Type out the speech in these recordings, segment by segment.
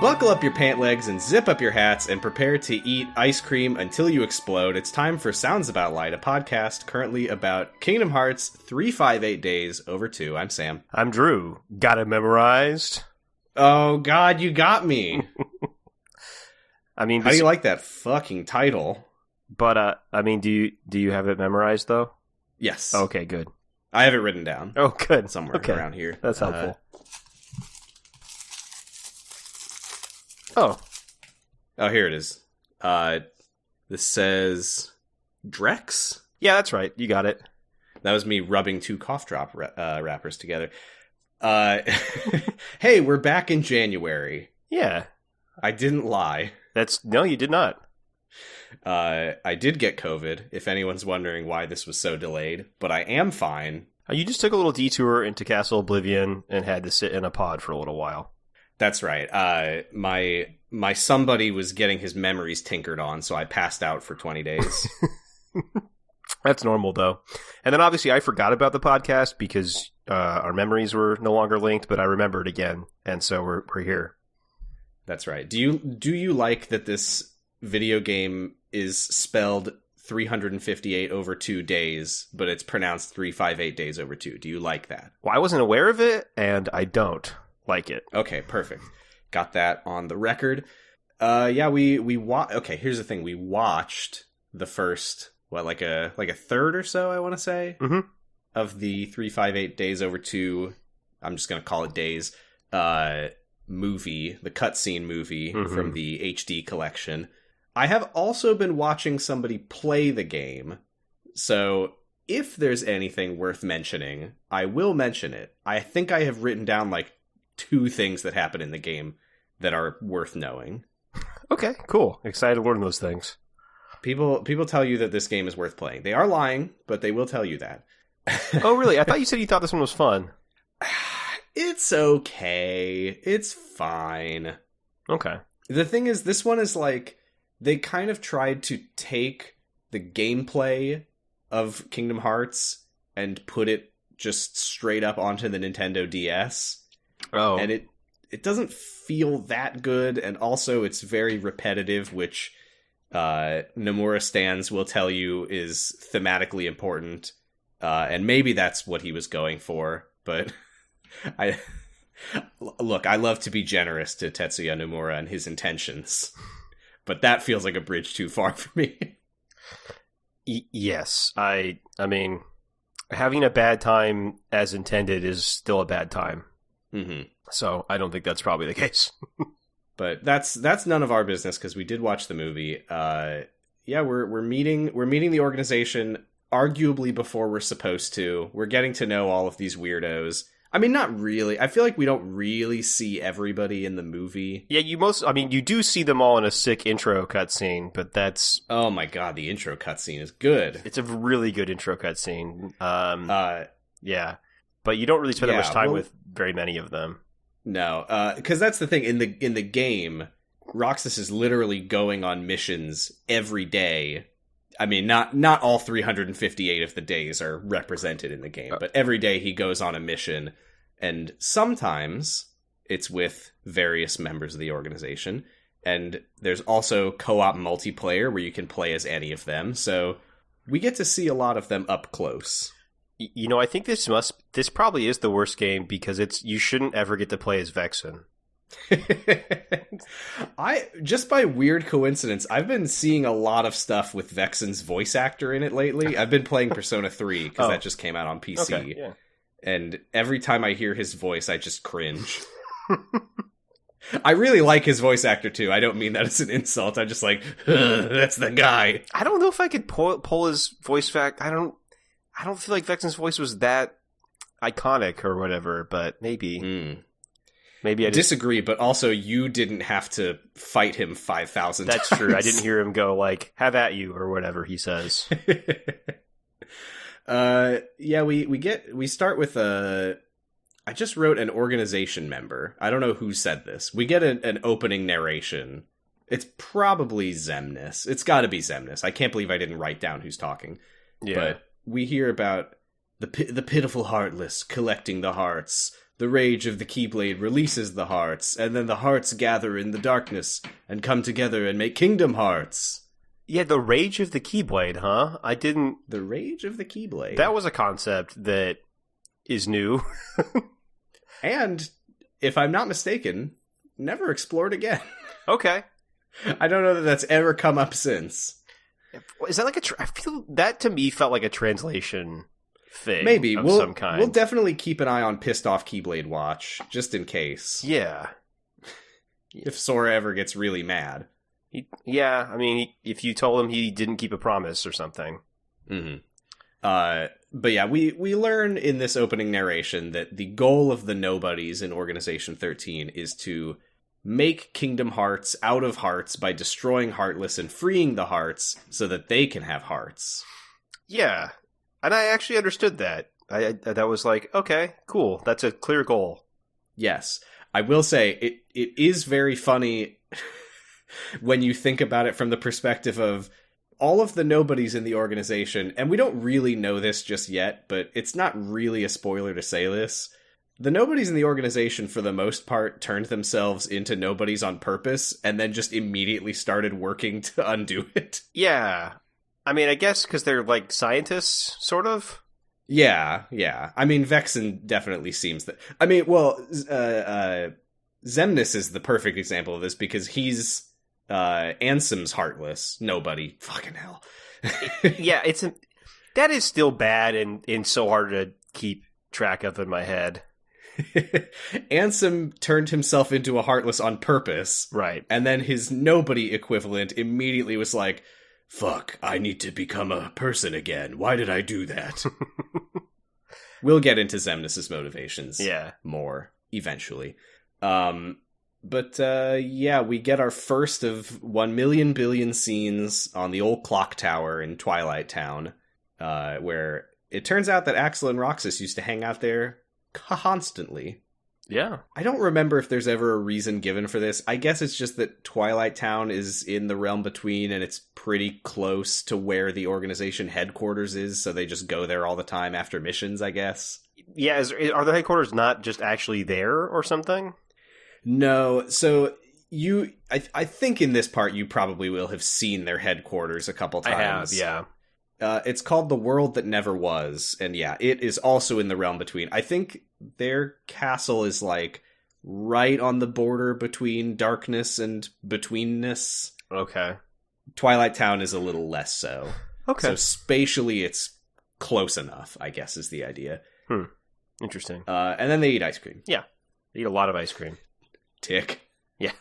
Buckle up your pant legs and zip up your hats and prepare to eat ice cream until you explode. It's time for Sounds About Light, a podcast currently about Kingdom Hearts 358 Days Over 2. I'm Sam. I'm Drew. Got it memorized? Oh, God, you got me. I mean, how do you like that fucking title? But, I mean, do you have it memorized, though? Yes. Okay, good. I have it written down. Oh, good. Somewhere around here. That's helpful. Oh, here it is. This says Drex? Yeah, that's right. You got it. That was me rubbing two cough drop wrappers together. Hey, we're back in January. Yeah. I didn't lie. No, you did not. I did get COVID, if anyone's wondering why this was so delayed, but I am fine. You just took a little detour into Castle Oblivion and had to sit in a pod for a little while. That's right. My somebody was getting his memories tinkered on, so I passed out for 20 days. That's normal, though. And then obviously I forgot about the podcast because our memories were no longer linked, but I remembered again, and so we're here. That's right. Do you like that this video game is spelled 358 over 2 days, but it's pronounced 358 days over 2? Do you like that? Well, I wasn't aware of it, and I don't like it. Okay, perfect. Got that on the record. Okay, here's the thing. We watched the first, like a third or so, I want to say, of the 358 Days Over 2, I'm just going to call it days, movie, the cutscene movie from the HD collection. I have also been watching somebody play the game, so if there's anything worth mentioning, I will mention it. I think I have written down, 2 things that happen in the game that are worth knowing. Okay, cool. Excited to learn those things. People tell you that this game is worth playing. They are lying, but they will tell you that. Oh, really? I thought you said you thought this one was fun. It's okay. It's fine. Okay. The thing is, this one is they kind of tried to take the gameplay of Kingdom Hearts and put it just straight up onto the Nintendo DS. Oh. And it doesn't feel that good, and also it's very repetitive, which Nomura stans will tell you is thematically important, and maybe that's what he was going for, but I love to be generous to Tetsuya Nomura and his intentions, but that feels like a bridge too far for me. Yes, I mean, having a bad time as intended is still a bad time. Mm-hmm. So I don't think that's probably the case. But that's none of our business because we did watch the movie. We're meeting the organization arguably before we're supposed to. We're getting to know all of these weirdos. I mean, not really. I feel like we don't really see everybody in the movie. Yeah, you do see them all in a sick intro cutscene, but that's... Oh my god, the intro cutscene is good. It's a really good intro cutscene. Yeah. But you don't really spend that much time with very many of them. No, because that's the thing. In the game, Roxas is literally going on missions every day. I mean, not all 358 of the days are represented in the game, but every day he goes on a mission, and sometimes it's with various members of the organization, and there's also co-op multiplayer where you can play as any of them, so we get to see a lot of them up close. You know, I think this probably is the worst game because you shouldn't ever get to play as Vexen. Just by weird coincidence, I've been seeing a lot of stuff with Vexen's voice actor in it lately. I've been playing Persona 3 because that just came out on PC. Okay, yeah. And every time I hear his voice, I just cringe. I really like his voice actor too. I don't mean that as an insult. I'm just like, that's the guy. I don't know if I could pull his voice back. I don't feel like Vexen's voice was that iconic or whatever, but maybe. Maybe I disagree, but also you didn't have to fight him 5,000 times. That's true. I didn't hear him go have at you or whatever he says. We start with I just wrote an organization member. I don't know who said this. We get an opening narration. It's probably Xemnas. It's got to be Xemnas. I can't believe I didn't write down who's talking. Yeah. But we hear about the pitiful heartless collecting the hearts, The rage of the Keyblade releases the hearts, and then the hearts gather in the darkness and come together and make Kingdom Hearts. Yeah, the rage of the Keyblade, huh? I didn't... The rage of the Keyblade. That was a concept that is new. And, if I'm not mistaken, never explored again. Okay. I don't know that that's ever come up since. Is that like I feel that to me felt like a translation thing. Maybe. Of some kind. We'll definitely keep an eye on Pissed Off Keyblade Watch, just in case. Yeah. If Sora ever gets really mad. If you told him he didn't keep a promise or something. Mm-hmm. But yeah, we learn in this opening narration that the goal of the nobodies in Organization 13 is to make Kingdom Hearts out of hearts by destroying Heartless and freeing the hearts so that they can have hearts. Yeah, and I actually understood that. That was like, okay, cool. That's a clear goal. Yes. I will say, it is very funny when you think about it from the perspective of all of the nobodies in the organization, and we don't really know this just yet, but it's not really a spoiler to say this. The nobodies in the organization, for the most part, turned themselves into nobodies on purpose, and then just immediately started working to undo it. Yeah. I mean, I guess because they're, like, scientists, sort of? Yeah. I mean, Vexen definitely seems that... I mean, well, Xemnas is the perfect example of this, because he's Ansem's Heartless. Nobody. Fucking hell. Yeah, that is still bad and so hard to keep track of in my head. Ansem turned himself into a Heartless on purpose. Right. And then his nobody equivalent immediately was like, fuck, I need to become a person again. Why did I do that? We'll get into Xemnas' motivations more eventually. But we get our first of 1 million billion scenes on the old clock tower in Twilight Town, where it turns out that Axel and Roxas used to hang out there constantly. Yeah. I don't remember if there's ever a reason given for this. I guess it's just that Twilight Town is in the realm between, and it's pretty close to where the organization headquarters is, so they just go there all the time after missions, I guess. Yeah, are the headquarters not just actually there or something? No, so I think in this part you probably will have seen their headquarters a couple times. I have, yeah. It's called The World That Never Was, and yeah, it is also in the realm between. I think their castle is like right on the border between darkness and betweenness. Okay. Twilight Town is a little less so. Okay. So spatially it's close enough, I guess is the idea. Interesting. And then they eat ice cream. Yeah. They eat a lot of ice cream. Tick. Yeah.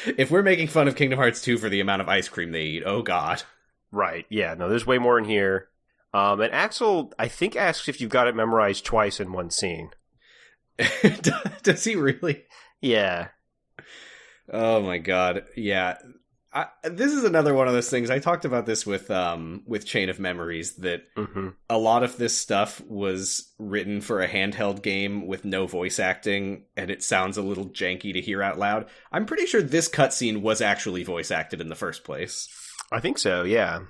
If we're making fun of Kingdom Hearts 2 for the amount of ice cream they eat, oh god. Right, yeah, no, there's way more in here. And Axel, I think, asks if you've got it memorized twice in one scene. Does he really? Yeah. Oh my god, yeah. This is another one of those things. I talked about this with Chain of Memories, that a lot of this stuff was written for a handheld game with no voice acting, and it sounds a little janky to hear out loud. I'm pretty sure this cutscene was actually voice acted in the first place. I think so, yeah.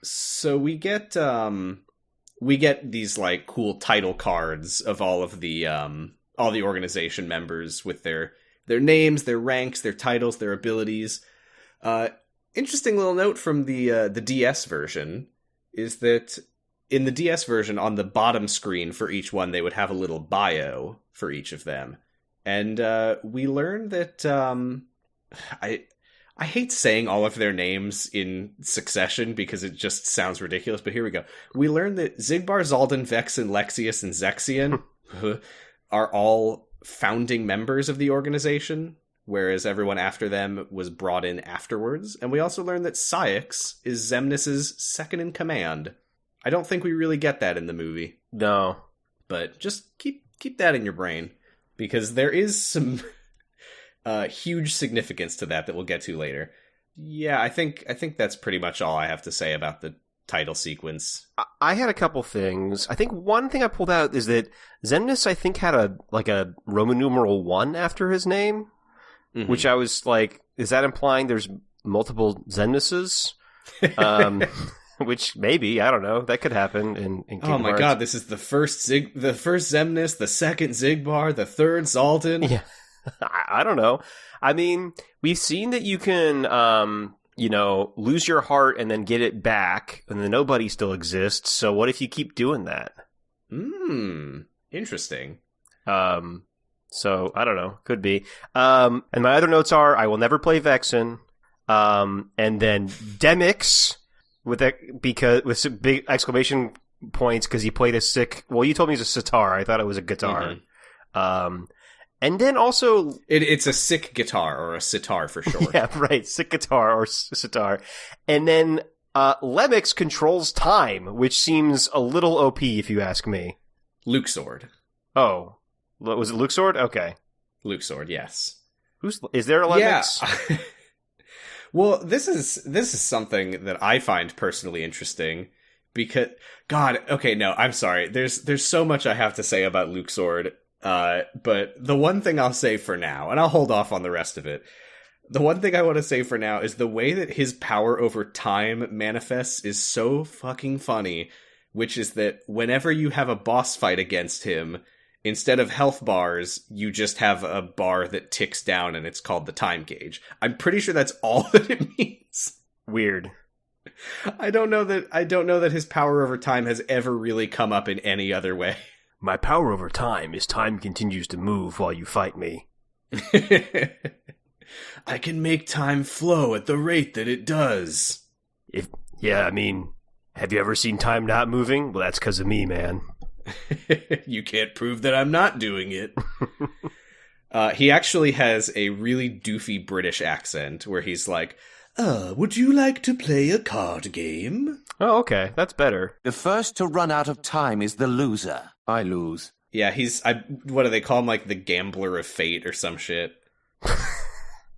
So we get these like cool title cards of all the organization members with their names, their ranks, their titles, their abilities. Interesting little note from the DS version is that in the DS version, on the bottom screen for each one, they would have a little bio for each of them. And we learned that I hate saying all of their names in succession because it just sounds ridiculous, but here we go. We learned that Zigbar, Zaldan, Vexen, Lexius, and Zexion are all founding members of the organization, whereas everyone after them was brought in afterwards. And we also learned that Cyax is Xemnas' second in command. I don't think we really get that in the movie. No. But just keep that in your brain, because there is some huge significance to that we'll get to later. Yeah, I think that's pretty much all I have to say about the title sequence. I had a couple things. I think one thing I pulled out is that Xemnas, I think, had a Roman numeral 1 after his name, which I was like, is that implying there's multiple Xemnases? Which maybe, I don't know, that could happen in Kingdom Oh my Hearts. god, this is the first Xemnas, the second Xigbar, the third Zaldin. Yeah. I don't know. I mean, we've seen that you can, lose your heart and then get it back, and the nobody still exists. So what if you keep doing that? Interesting. So I don't know. Could be. And my other notes are: I will never play Vexen. And then Demix with some big exclamation points because he played a sick. Well, you told me it was a sitar. I thought it was a guitar. Mm-hmm. And then also... It's a sick guitar, or a sitar for short. Yeah, right. Sick guitar or sitar. And then Lemix controls time, which seems a little OP if you ask me. Luke Sword. Oh. Was it Luke Sword? Okay. Luke Sword, yes. Is there a Lemix? Yeah. Well, this is something that I find personally interesting because... God, okay, no, I'm sorry. There's so much I have to say about Luke Sword. But the one thing I'll say for now, and I'll hold off on the rest of it, the one thing I want to say for now is the way that his power over time manifests is so fucking funny, which is that whenever you have a boss fight against him, instead of health bars, you just have a bar that ticks down and it's called the time gauge. I'm pretty sure that's all that it means. Weird. I don't know that his power over time has ever really come up in any other way. My power over time is time continues to move while you fight me. I can make time flow at the rate that it does. Have you ever seen time not moving? Well, that's because of me, man. You can't prove that I'm not doing it. He actually has a really doofy British accent where he's like, would you like to play a card game? Oh, okay. That's better. The first to run out of time is the loser. I lose. Yeah, what do they call him? Like the gambler of fate or some shit.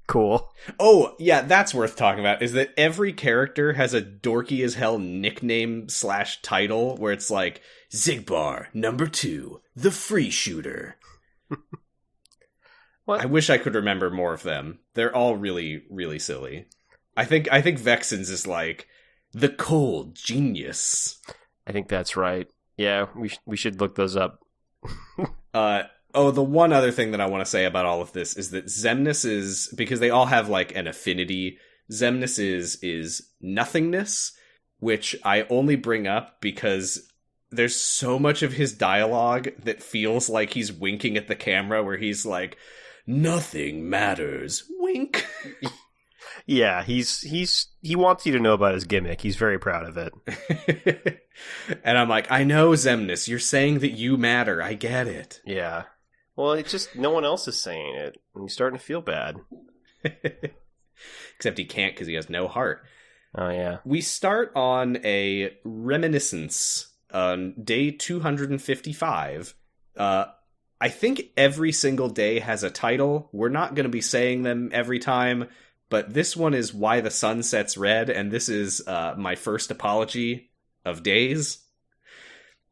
Cool. Oh, yeah, that's worth talking about, is that every character has a dorky as hell nickname / title where it's like, Xigbar, number 2, the free shooter. What? I wish I could remember more of them. They're all really, really silly. I think Vexen's is like, the cold genius. I think that's right. Yeah, we should look those up. The one other thing that I want to say about all of this is that Xemnas is, because they all have like an affinity, Xemnas is nothingness, which I only bring up because there's so much of his dialogue that feels like he's winking at the camera where he's like, nothing matters, wink. Yeah, he wants you to know about his gimmick. He's very proud of it. And I'm like, I know, Xemnas, you're saying that you matter. I get it. Yeah. Well, it's just no one else is saying it, and he's starting to feel bad. Except he can't because he has no heart. Oh, yeah. We start on a reminiscence on day 255. I think every single day has a title. We're not going to be saying them every time, but this one is Why the Sun Sets Red, and this is my first apology of days,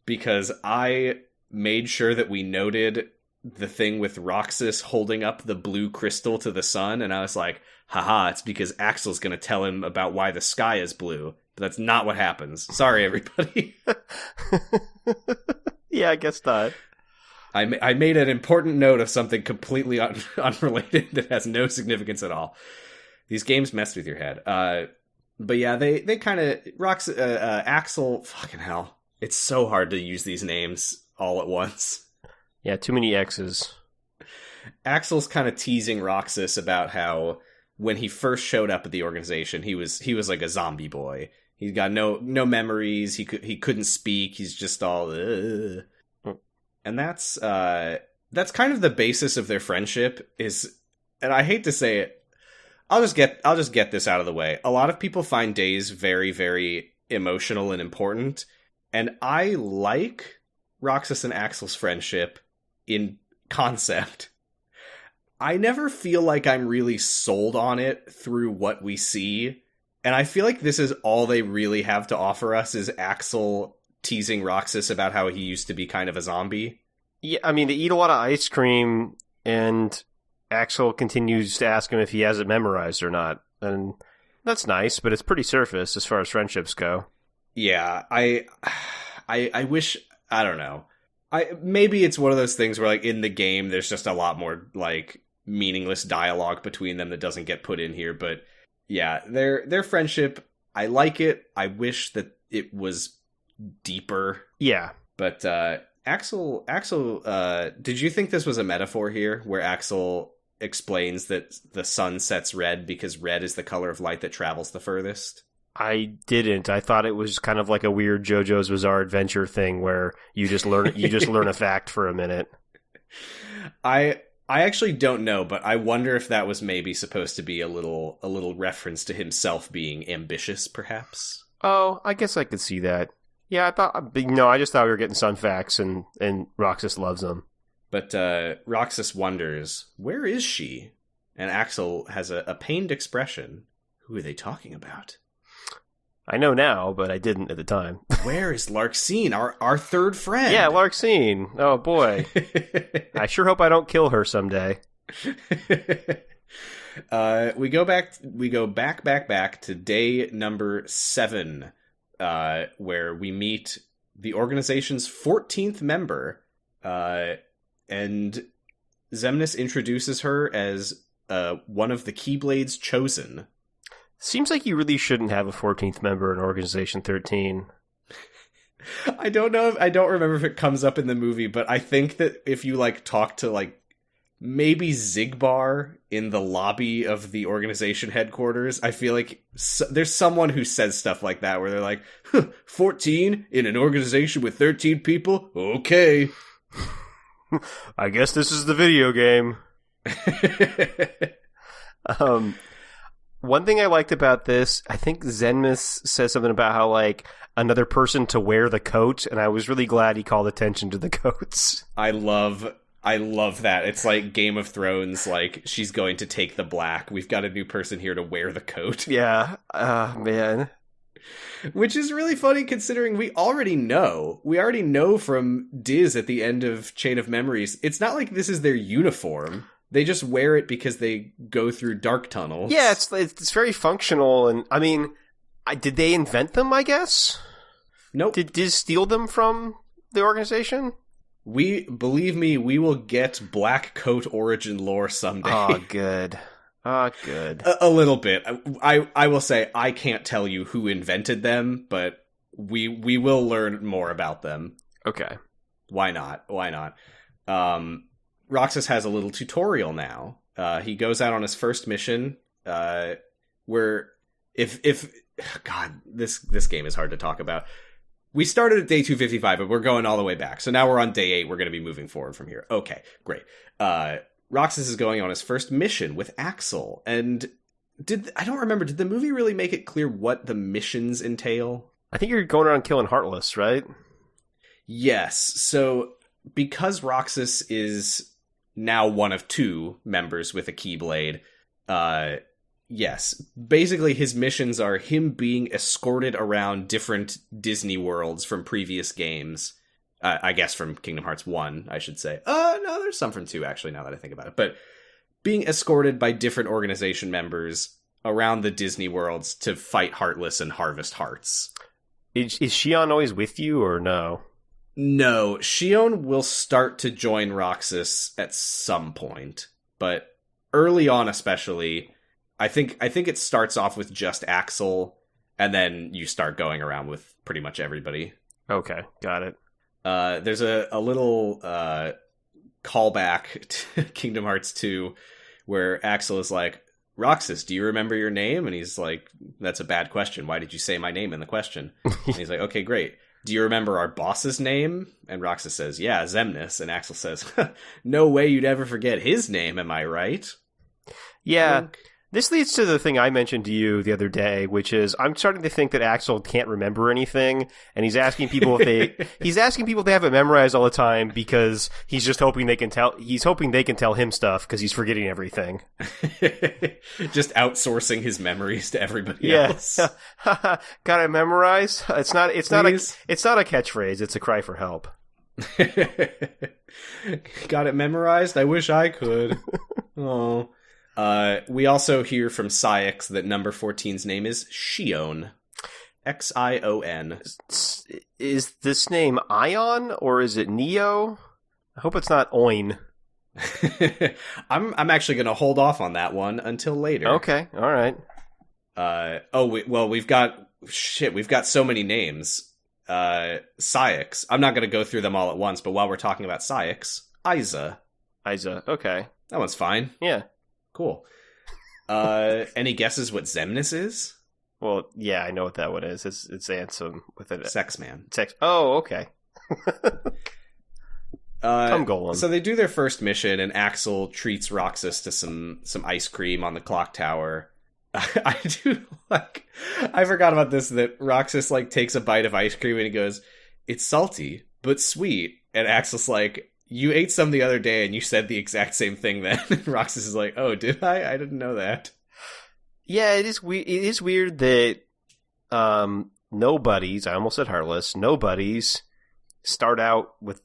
because I made sure that we noted the thing with Roxas holding up the blue crystal to the sun, and I was like, haha, it's because Axel's going to tell him about why the sky is blue. But that's not what happens. Sorry, everybody. Yeah, I guess not. I made an important note of something completely unrelated that has no significance at all. These games mess with your head. But yeah, they kind of... Axel... Fucking hell. It's so hard to use these names all at once. Yeah, too many X's. Axel's kind of teasing Roxas about how when he first showed up at the organization, he was like a zombie boy. He's got no memories. He couldn't speak. He's just all... Ugh. And that's kind of the basis of their friendship is, and I hate to say it, I'll just get this out of the way. A lot of people find Days very, very emotional and important, and I like Roxas and Axel's friendship in concept. I never feel like I'm really sold on it through what we see, and I feel like this is all they really have to offer us is Axel teasing Roxas about how he used to be kind of a zombie. Yeah, I mean, they eat a lot of ice cream, and Axel continues to ask him if he has it memorized or not. And that's nice, but it's pretty surface as far as friendships go. Yeah, I wish, I don't know. Maybe it's one of those things where, like, in the game, there's just a lot more, like, meaningless dialogue between them that doesn't get put in here. But yeah, their friendship, I like it. I wish that it was deeper. Yeah. But Axel, did you think this was a metaphor here, where Axel explains that the sun sets red because red is the color of light that travels the furthest? I didn't. I thought it was kind of like a weird JoJo's Bizarre Adventure thing where you just learn a fact for a minute. I actually don't know, but I wonder if that was maybe supposed to be a little reference to himself being ambitious, perhaps. Oh, I guess I could see that. Yeah, I just thought we were getting sun facts, and Roxas loves them. But Roxas wonders, where is she? And Axel has a pained expression. Who are they talking about? I know now, but I didn't at the time. Where is Larxene, our third friend? Yeah, Larxene. Oh, boy. I sure hope I don't kill her someday. We go back to day number 7, where we meet the organization's 14th member, and Xemnas introduces her as one of the Keyblades chosen. Seems like you really shouldn't have a 14th member in Organization 13. I don't remember if it comes up in the movie, but I think that if you, like, talk to, like, maybe Zigbar in the lobby of the organization headquarters, I feel like there's someone who says stuff like that, where they're like, 14 in an organization with 13 people? Okay. I guess this is the video game. One thing I liked about this, I think Xemnas says something about how, like, another person to wear the coat, and I was really glad he called attention to the coats. I love that. It's like Game of Thrones, like, she's going to take the black. We've got a new person here to wear the coat. Yeah, man. Which is really funny considering we already know from Diz at the end of Chain of Memories, it's not like this is their uniform. They just wear it because they go through dark tunnels. Yeah, it's very functional, and I mean, did they invent them, I guess? Nope. Did Diz steal them from the organization? Believe me, we will get black coat origin lore someday. Oh, good. Oh, good. A little bit. I will say, I can't tell you who invented them, but we will learn more about them. Okay. Why not? Roxas has a little tutorial now. He goes out on his first mission, where if God, this game is hard to talk about. We started at day 255, but we're going all the way back. So now we're on day 8. We're going to be moving forward from here. Okay, great. Roxas is going on his first mission with Axel, and I don't remember. Did the movie really make it clear what the missions entail? I think you're going around killing Heartless, right? Yes. So because Roxas is now one of 2 members with a Keyblade, yes. Basically, his missions are him being escorted around different Disney worlds from previous games. I guess from Kingdom Hearts 1, I should say. No, there's some from 2, actually, now that I think about it. But being escorted by different organization members around the Disney worlds to fight Heartless and harvest hearts. Is Shion always with you, or no? No, Shion will start to join Roxas at some point. But early on especially, I think it starts off with just Axel, and then you start going around with pretty much everybody. Okay, got it. There's a little callback to Kingdom Hearts 2 where Axel is like, Roxas, do you remember your name? And he's like, that's a bad question. Why did you say my name in the question? And he's like, okay, great. Do you remember our boss's name? And Roxas says, yeah, Xemnas. And Axel says, no way you'd ever forget his name, am I right? Yeah. This leads to the thing I mentioned to you the other day, which is I'm starting to think that Axel can't remember anything, and he's asking people if they have it memorized all the time because he's just hoping they can tell him stuff because he's forgetting everything. Just outsourcing his memories to everybody else. Got it memorized? It's not a catchphrase, it's a cry for help. Got it memorized? I wish I could. Oh. We also hear from Saïx that number 14's name is Shion. Xion. Is this name Ion or is it Neo? I hope it's not Oin. I'm actually going to hold off on that one until later. Okay, all right. We've got so many names. Syx. I'm not going to go through them all at once, but while we're talking about Syx, Isa. Okay. That one's fine. Yeah. Cool. Any guesses what Xemnas is? Well, yeah, I know what that one is. It's Ansem with it. Sex man. Oh, okay. Come Golem. So they do their first mission, and Axel treats Roxas to some ice cream on the clock tower. I forgot about this, that Roxas, like, takes a bite of ice cream and he goes, "It's salty, but sweet." And Axel's like, "You ate some the other day and you said the exact same thing then." And Roxas is like, "Oh, did I? I didn't know that." Yeah, it is weird that nobodies, I almost said Heartless, nobodies start out with,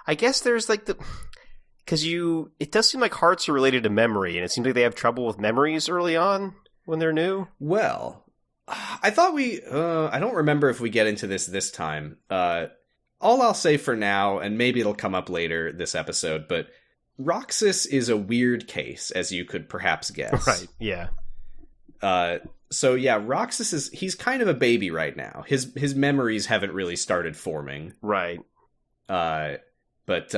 I guess there's like because it does seem like hearts are related to memory, and it seems like they have trouble with memories early on when they're new. Well, I thought I don't remember if we get into this time. All I'll say for now, and maybe it'll come up later this episode, but Roxas is a weird case, as you could perhaps guess. Right, yeah. So yeah, Roxas he's kind of a baby right now. His memories haven't really started forming. Right. But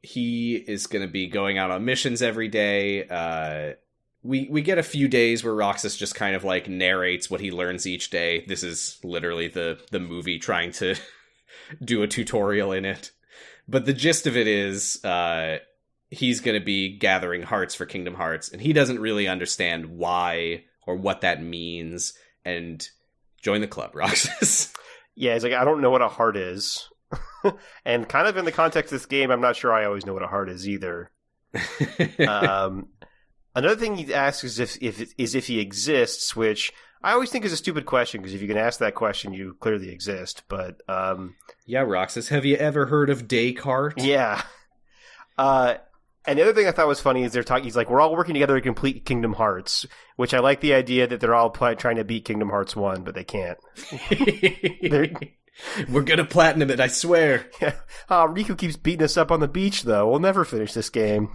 he is going to be going out on missions every day. We get a few days where Roxas just kind of like narrates what he learns each day. This is literally the movie trying to do a tutorial in it. But the gist of it is he's going to be gathering hearts for Kingdom Hearts, and he doesn't really understand why or what that means. And join the club, Roxas. Yeah, he's like, I don't know what a heart is. And kind of in the context of this game, I'm not sure I always know what a heart is either. Another thing he asks is if he exists, which I always think is a stupid question, because if you can ask that question, you clearly exist. But yeah, Roxas, have you ever heard of Descartes? Yeah. And the other thing I thought was funny is he's like, we're all working together to complete Kingdom Hearts, which I like the idea that they're all trying to beat Kingdom Hearts 1, but they can't. We're gonna platinum it, I swear. Yeah. Riku keeps beating us up on the beach, though. We'll never finish this game.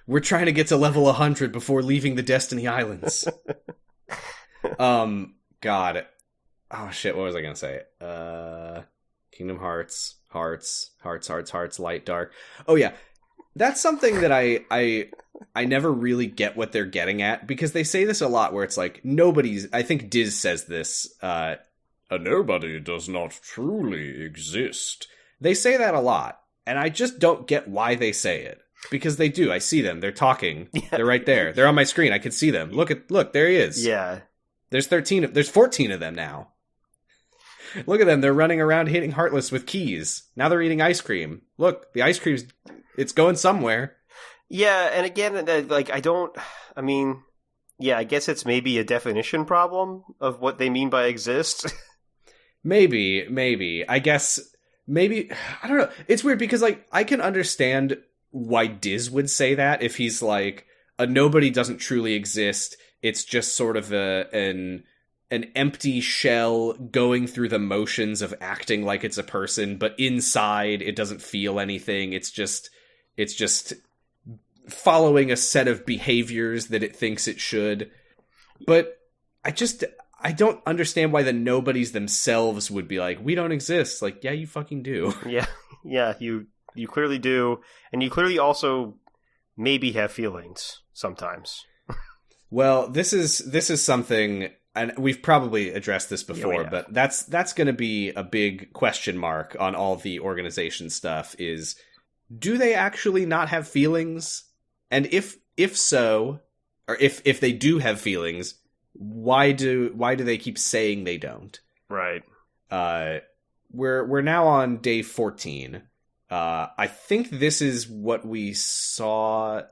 We're trying to get to level 100 before leaving the Destiny Islands. God. Oh, shit, what was I gonna say? Kingdom Hearts, hearts, light, dark. Oh, yeah. That's something that I never really get what they're getting at, because they say this a lot where it's like, I think Diz says this, a nobody does not truly exist. They say that a lot, and I just don't get why they say it. Because they do. I see them. They're talking. Yeah. They're right there. They're on my screen. I can see them. Look, there he is. Yeah. There's 14 of them now. Look at them. They're running around hitting Heartless with keys. Now they're eating ice cream. Look, the ice cream's, it's going somewhere. Yeah, and again, like, I guess it's maybe a definition problem of what they mean by exist. Maybe. I guess, maybe, I don't know. It's weird because, like, I can understand why Diz would say that if he's like, a nobody doesn't truly exist. It's just sort of an empty shell going through the motions of acting like it's a person, but inside it doesn't feel anything. It's just following a set of behaviors that it thinks it should. But I don't understand why the nobodies themselves would be like, we don't exist. Like, yeah, you fucking do. Yeah, you clearly do, and you clearly also maybe have feelings sometimes. Well, this is something, and we've probably addressed this before, but that's going to be a big question mark on all the organization stuff, is, do they actually not have feelings? And if so, or if they do have feelings, why do they keep saying they don't? Right. We're now on day 14. I think this is what we saw.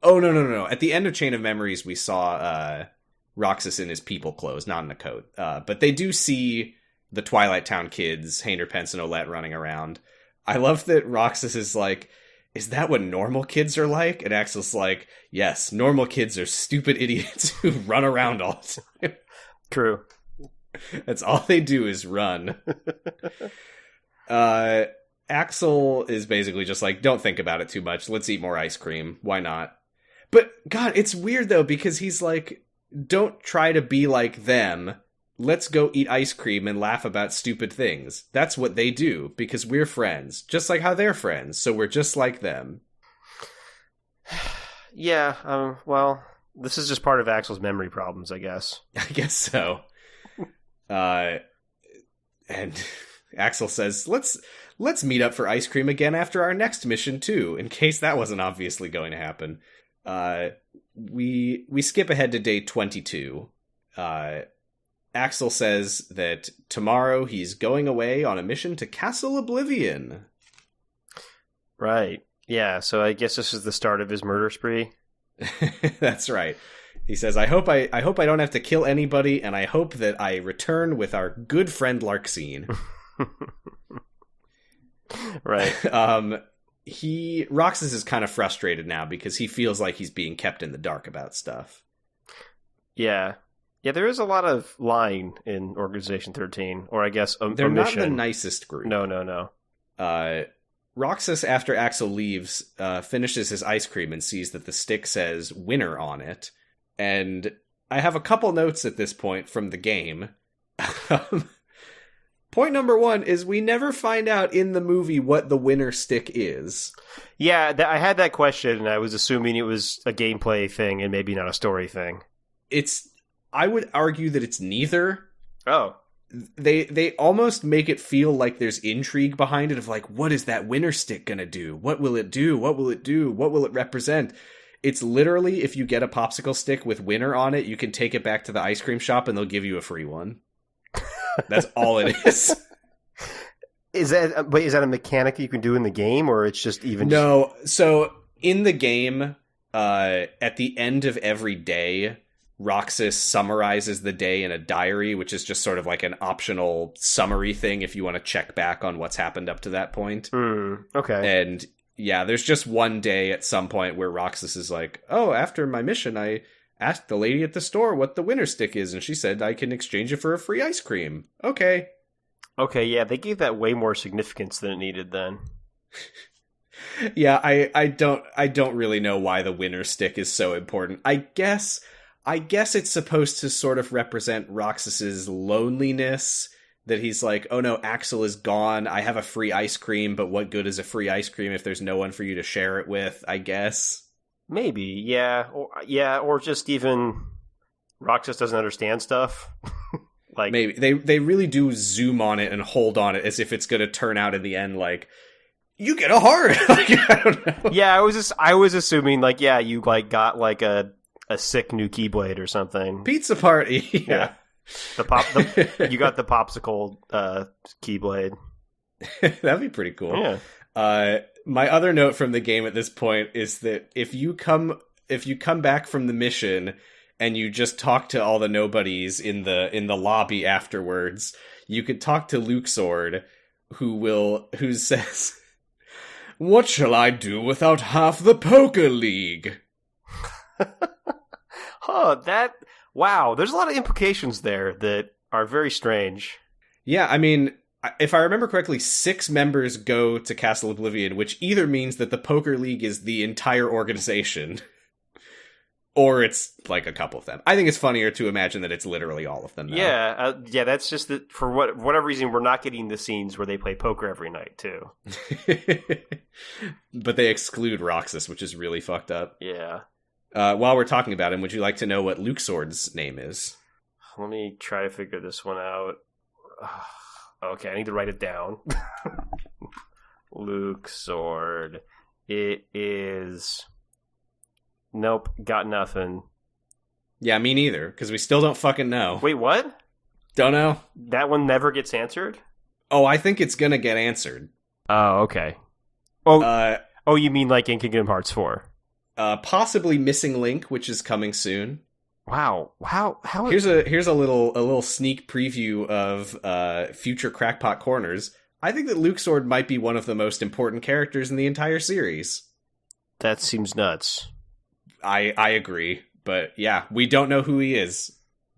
Oh, no. At the end of Chain of Memories, we saw Roxas in his people clothes, not in a coat. But they do see the Twilight Town kids, Hainer, Pence, and Olette running around. I love that Roxas is like, is that what normal kids are like? And Axel's like, yes, normal kids are stupid idiots who run around all the time. True. That's all they do is run. Axel is basically just like, don't think about it too much. Let's eat more ice cream. Why not? But, God, it's weird, though, because he's like, don't try to be like them. Let's go eat ice cream and laugh about stupid things. That's what they do, because we're friends. Just like how they're friends, so we're just like them. Yeah, well, this is just part of Axel's memory problems, I guess. I guess so. And Axel says, let's meet up for ice cream again after our next mission, too, in case that wasn't obviously going to happen. We skip ahead to day 22. Axel says that tomorrow he's going away on a mission to Castle Oblivion. Right. Yeah, so I guess this is the start of his murder spree. That's right. He says, I hope I don't have to kill anybody, and I hope that I return with our good friend Larxene. Right. Roxas is kind of frustrated now because he feels like he's being kept in the dark about stuff. Yeah. Yeah, there is a lot of lying in Organization 13, or I guess they're not the nicest group. No. Roxas, after Axel leaves, finishes his ice cream and sees that the stick says winner on it. And I have a couple notes at this point from the game. Point number one is we never find out in the movie what the winner stick is. Yeah, I had that question, and I was assuming it was a gameplay thing and maybe not a story thing. I would argue that it's neither. Oh. They almost make it feel like there's intrigue behind it of like, what is that winner stick gonna do? What will it do? What will it do? What will it represent? It's literally, if you get a popsicle stick with winner on it, you can take it back to the ice cream shop and they'll give you a free one. That's all it is. Is that a mechanic you can do in the game, or it's just even... No, so in the game, at the end of every day, Roxas summarizes the day in a diary, which is just sort of like an optional summary thing if you want to check back on what's happened up to that point. Okay. And yeah, there's just one day at some point where Roxas is like, oh, after my mission, I asked the lady at the store what the winner stick is, and she said I can exchange it for a free ice cream. Okay. Okay, yeah, they gave that way more significance than it needed then. Yeah, I don't really know why the winner stick is so important. I guess it's supposed to sort of represent Roxas's loneliness, that he's like, oh no, Axel is gone, I have a free ice cream, but what good is a free ice cream if there's no one for you to share it with, I guess? Maybe, yeah, or just even Roxas doesn't understand stuff. Like, maybe they really do zoom on it and hold on it as if it's going to turn out in the end like, you get a heart. Like, I don't know. Yeah, I was assuming like, yeah, you like got like a sick new Keyblade or something. Pizza party. Yeah. You got the popsicle Keyblade. That'd be pretty cool. Yeah. My other note from the game at this point is that if you come back from the mission and you just talk to all the nobodies in the lobby afterwards, you could talk to Luxord, who says, "What shall I do without half the poker league?" Wow, there's a lot of implications there that are very strange. Yeah, I mean, if I remember correctly, 6 members go to Castle Oblivion, which either means that the Poker League is the entire organization, or it's like a couple of them. I think it's funnier to imagine that it's literally all of them now. Yeah, that's just that for whatever reason, we're not getting the scenes where they play poker every night, too. But they exclude Roxas, which is really fucked up. Yeah. While we're talking about him, would you like to know what Luxord's name is? Let me try to figure this one out. Okay, I need to write it down. Luxord. It is... Nope, got nothing. Yeah, me neither, because we still don't fucking know. Wait, what? Don't know. That one never gets answered? Oh, I think it's gonna get answered. Oh, okay. Oh, you mean like in Kingdom Hearts 4? Possibly Missing Link, which is coming soon. Wow. How Here's a little sneak preview of future Crackpot Corners. I think that Luxord might be one of the most important characters in the entire series. That seems nuts. I agree, but yeah, we don't know who he is.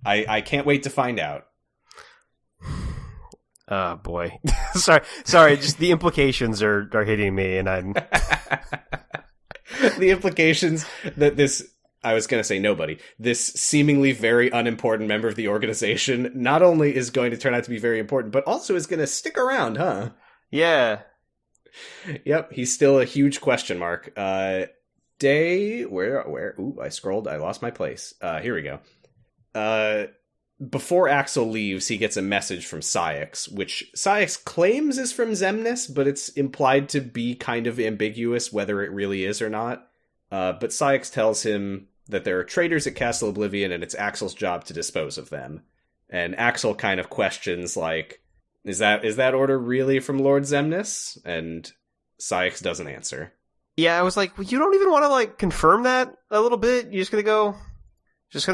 I can't wait to find out. Oh, boy. Sorry, just the implications are hitting me, and I'm... The implications that I was going to say nobody, this seemingly very unimportant member of the organization not only is going to turn out to be very important, but also is going to stick around, huh? Yeah. Yep, he's still a huge question mark. Where? Ooh, I scrolled. I lost my place. Here we go. Before Axel leaves, he gets a message from Ceyx, which Ceyx claims is from Xemnas, but it's implied to be kind of ambiguous whether it really is or not. But Ceyx tells him that there are traitors at Castle Oblivion, and it's Axel's job to dispose of them. And Axel kind of questions, like, is that order really from Lord Xemnas? And Ceyx doesn't answer. Yeah, I was like, well, you don't even want to, like, confirm that a little bit? You're just gonna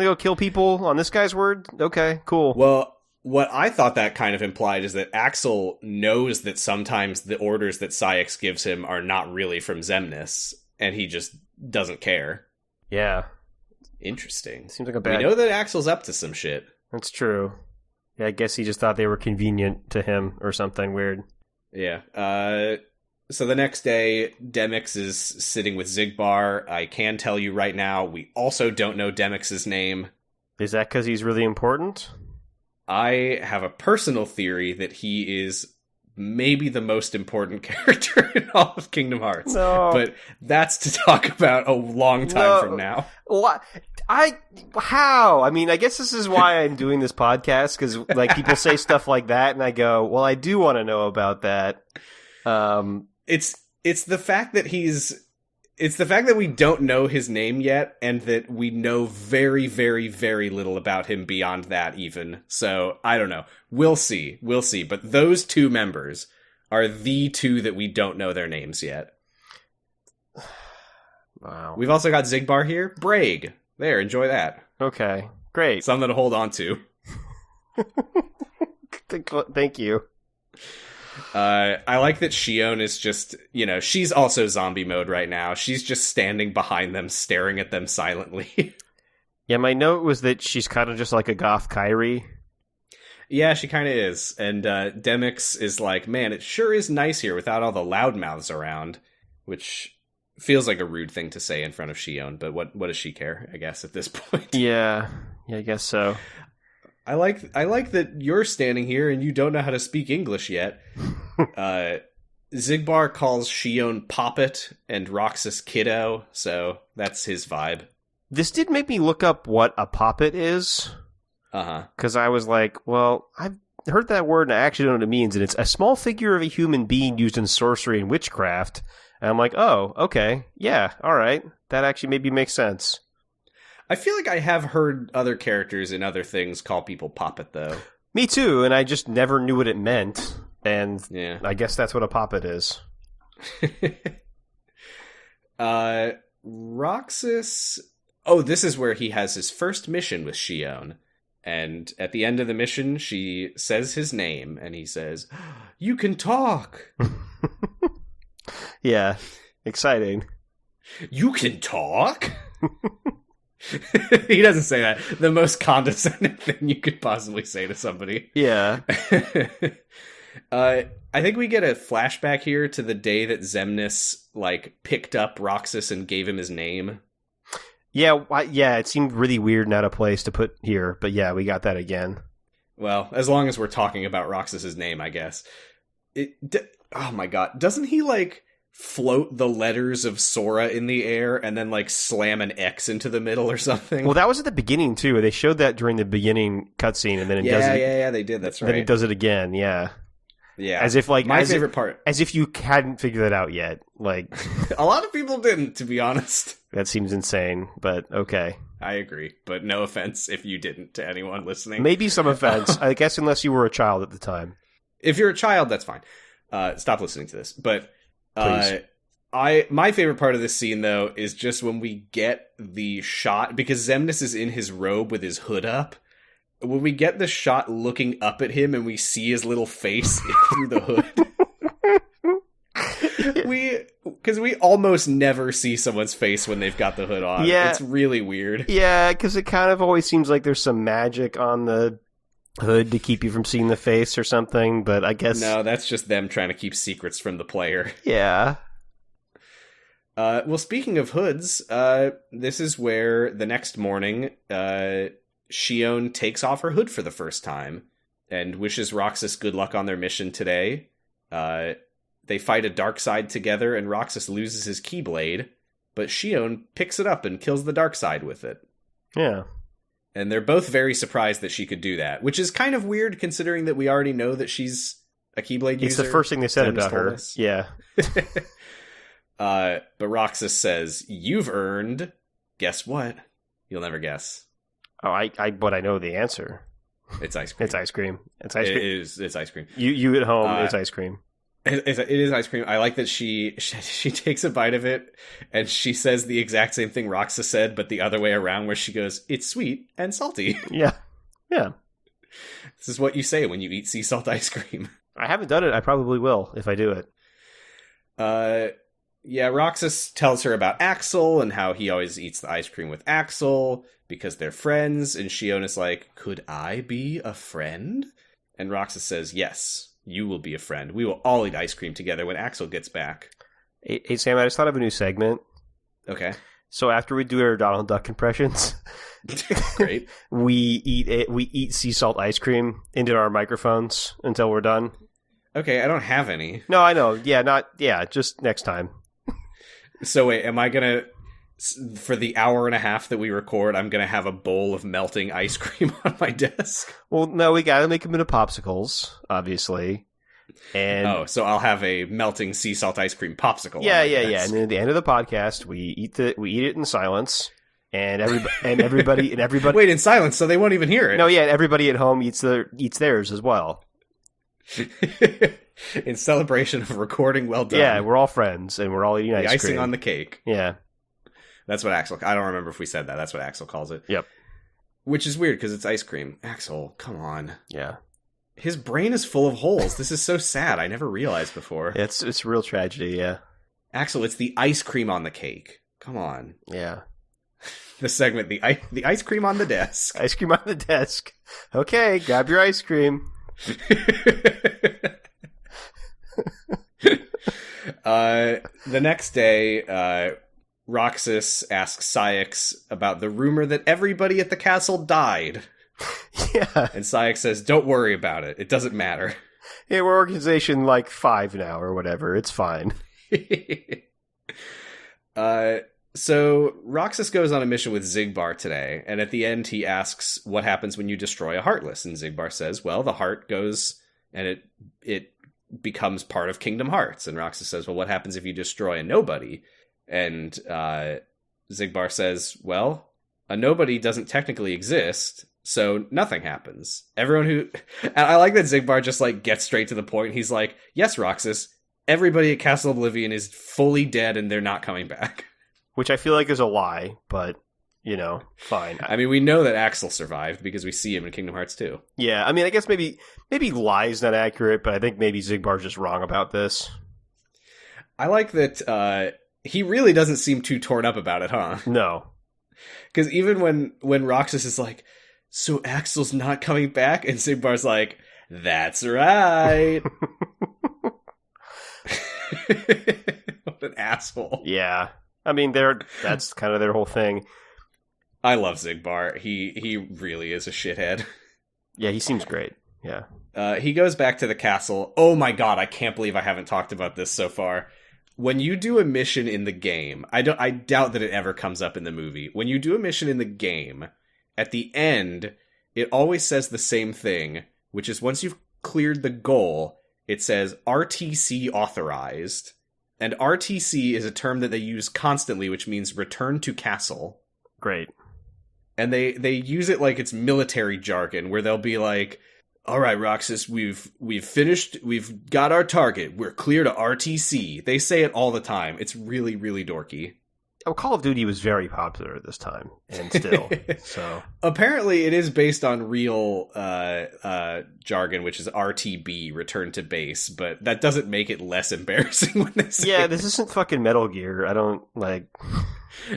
go kill people on this guy's word? Okay, cool. Well, what I thought that kind of implied is that Axel knows that sometimes the orders that Ceyx gives him are not really from Xemnas, and he just doesn't care. Yeah. Interesting. Seems like a bad... We know that Axel's up to some shit. That's true. Yeah, I guess he just thought they were convenient to him or something weird. Yeah. So the next day, Demyx is sitting with Xigbar. I can tell you right now, we also don't know Demyx's name. Is that because he's really important? I have a personal theory that he is maybe the most important character in all of Kingdom Hearts. No. But that's to talk about a long time from now. What? How? I mean, I guess this is why I'm doing this podcast, because like people say stuff like that, and I go, well, I do want to know about that. It's the fact that it's the fact that we don't know his name yet, and that we know very, very, very little about him beyond that even. So, I don't know. We'll see. But those two members are the two that we don't know their names yet. Wow. We've also got Xigbar here. Braig. There, enjoy that. Okay, great. Something to hold on to. Thank you. I like that Xion is just, she's also zombie mode right now. She's just standing behind them, staring at them silently. Yeah, my note was that she's kind of just like a goth Kyrie. Yeah, she kind of is. And Demyx is like, man, it sure is nice here without all the loudmouths around. Which feels like a rude thing to say in front of Xion, but what does she care, I guess, at this point? Yeah, I guess so. I like that you're standing here and you don't know how to speak English yet. Xigbar calls Xion Poppet and Roxas Kiddo, so that's his vibe. This did make me look up what a poppet is. Uh-huh. Because I was like, well, I've heard that word and I actually don't know what it means, and it's a small figure of a human being used in sorcery and witchcraft. And I'm like, oh, okay, yeah, all right. That actually maybe makes sense. I feel like I have heard other characters in other things call people Poppet, though. Me too, and I just never knew what it meant. And yeah. I guess that's what a poppet is. Roxas... Oh, this is where he has his first mission with Xion. And at the end of the mission, she says his name, and he says, "You can talk!" Yeah, exciting. You can talk? He doesn't say that. The most condescending thing you could possibly say to somebody. Yeah. I think we get a flashback here to the day that Xemnas, picked up Roxas and gave him his name. Yeah, it seemed really weird and out of place to put here, but yeah, we got that again. Well, as long as we're talking about Roxas's name, I guess. Oh my god, doesn't he, float the letters of Sora in the air and then, slam an X into the middle or something? Well, that was at the beginning, too. They showed that during the beginning cutscene, and then it does it. Yeah, they did, that's right. Then it does it again, yeah. Yeah. As if, my favorite part. As if you hadn't figured that out yet. A lot of people didn't, to be honest. That seems insane, but okay. I agree, but no offense if you didn't to anyone listening. Maybe some offense, I guess, unless you were a child at the time. If you're a child, that's fine. Stop listening to this. But Please. My favorite part of this scene, though, is just when we get the shot, because Xemnas is in his robe with his hood up. When we get the shot looking up at him and we see his little face through the hood. Because we almost never see someone's face when they've got the hood on. Yeah. It's really weird. Yeah, because it kind of always seems like there's some magic on the hood to keep you from seeing the face or something, but I guess... No, that's just them trying to keep secrets from the player. Yeah. Well, speaking of hoods, this is where the next morning, Shion takes off her hood for the first time and wishes Roxas good luck on their mission today. They fight a dark side together, and Roxas loses his Keyblade, but Shion picks it up and kills the dark side with it. Yeah. And they're both very surprised that she could do that, which is kind of weird considering that we already know that she's a Keyblade user. It's the first thing they said about her. Yeah. But Roxas says, "You've earned..." Guess what? You'll never guess. Oh, but I know the answer. It's ice cream. It's ice cream. It's ice cream. It's ice cream. You at home, it's ice cream. It is ice cream. I like that she takes a bite of it, and she says the exact same thing Roxas said, but the other way around, where she goes, "It's sweet and salty." Yeah. Yeah. This is what you say when you eat sea salt ice cream. I haven't done it. I probably will if I do it. Yeah, Roxas tells her about Axel and how he always eats the ice cream with Axel because they're friends. And Shion is like, "Could I be a friend?" And Roxas says, "Yes, you will be a friend. We will all eat ice cream together when Axel gets back." Hey, Sam, I just thought of a new segment. Okay. So after we do our Donald Duck impressions, great, we eat sea salt ice cream into our microphones until we're done. Okay, I don't have any. No, I know. Yeah, just next time. So wait, am I gonna, for the hour and a half that we record, I'm gonna have a bowl of melting ice cream on my desk? Well, no, we gotta make them into popsicles, obviously. And so I'll have a melting sea salt ice cream popsicle. Yeah. And then at the end of the podcast, we eat it in silence, and everybody. Wait, in silence, so they won't even hear it. No, yeah, everybody at home eats theirs as well. In celebration of recording well done. Yeah, we're all friends, and we're all eating ice cream. The icing on the cake. Yeah. That's what Axel... I don't remember if we said that. That's what Axel calls it. Yep. Which is weird, because it's ice cream. Axel, come on. Yeah. His brain is full of holes. This is so sad. I never realized before. It's a real tragedy, yeah. Axel, it's the ice cream on the cake. Come on. Yeah. The segment, the ice cream on the desk. Ice cream on the desk. Okay, grab your ice cream. The next day, Roxas asks Sayx about the rumor that everybody at the castle died. Yeah. And Sayx says, "Don't worry about it. It doesn't matter." Yeah, we're organization 5 now or whatever. It's fine. So Roxas goes on a mission with Xigbar today, and at the end he asks what happens when you destroy a Heartless, and Xigbar says, well, the heart goes and it becomes part of Kingdom Hearts. And Roxas says, well, what happens if you destroy a nobody? And Xigbar says, well, a nobody doesn't technically exist, so nothing happens. And I like that Xigbar just gets straight to the point. He's like, yes, Roxas, everybody at Castle Oblivion is fully dead and they're not coming back. Which I feel like is a lie, but, fine. I mean, we know that Axel survived because we see him in Kingdom Hearts 2. Yeah, I mean, I guess maybe lie is not accurate, but I think maybe Xigbar's just wrong about this. I like that he really doesn't seem too torn up about it, huh? No. Because even when Roxas is like, so Axel's not coming back? And Xigbar's like, that's right. What an asshole. Yeah. I mean, that's kind of their whole thing. I love Xigbar. He really is a shithead. Yeah, he seems great. Yeah. He goes back to the castle. Oh my god, I can't believe I haven't talked about this so far. When you do a mission in the game, I doubt that it ever comes up in the movie. When you do a mission in the game, at the end, it always says the same thing, which is once you've cleared the goal, it says RTC authorized. And RTC is a term that they use constantly, which means return to castle. Great. And they use it like it's military jargon, where they'll be like, all right, Roxas, we've finished, we've got our target, we're clear to RTC. They say it all the time. It's really, really dorky. Oh, Call of Duty was very popular at this time, and still. So apparently it is based on real jargon, which is RTB, return to base, but that doesn't make it less embarrassing when they say yeah, this isn't fucking Metal Gear. I don't,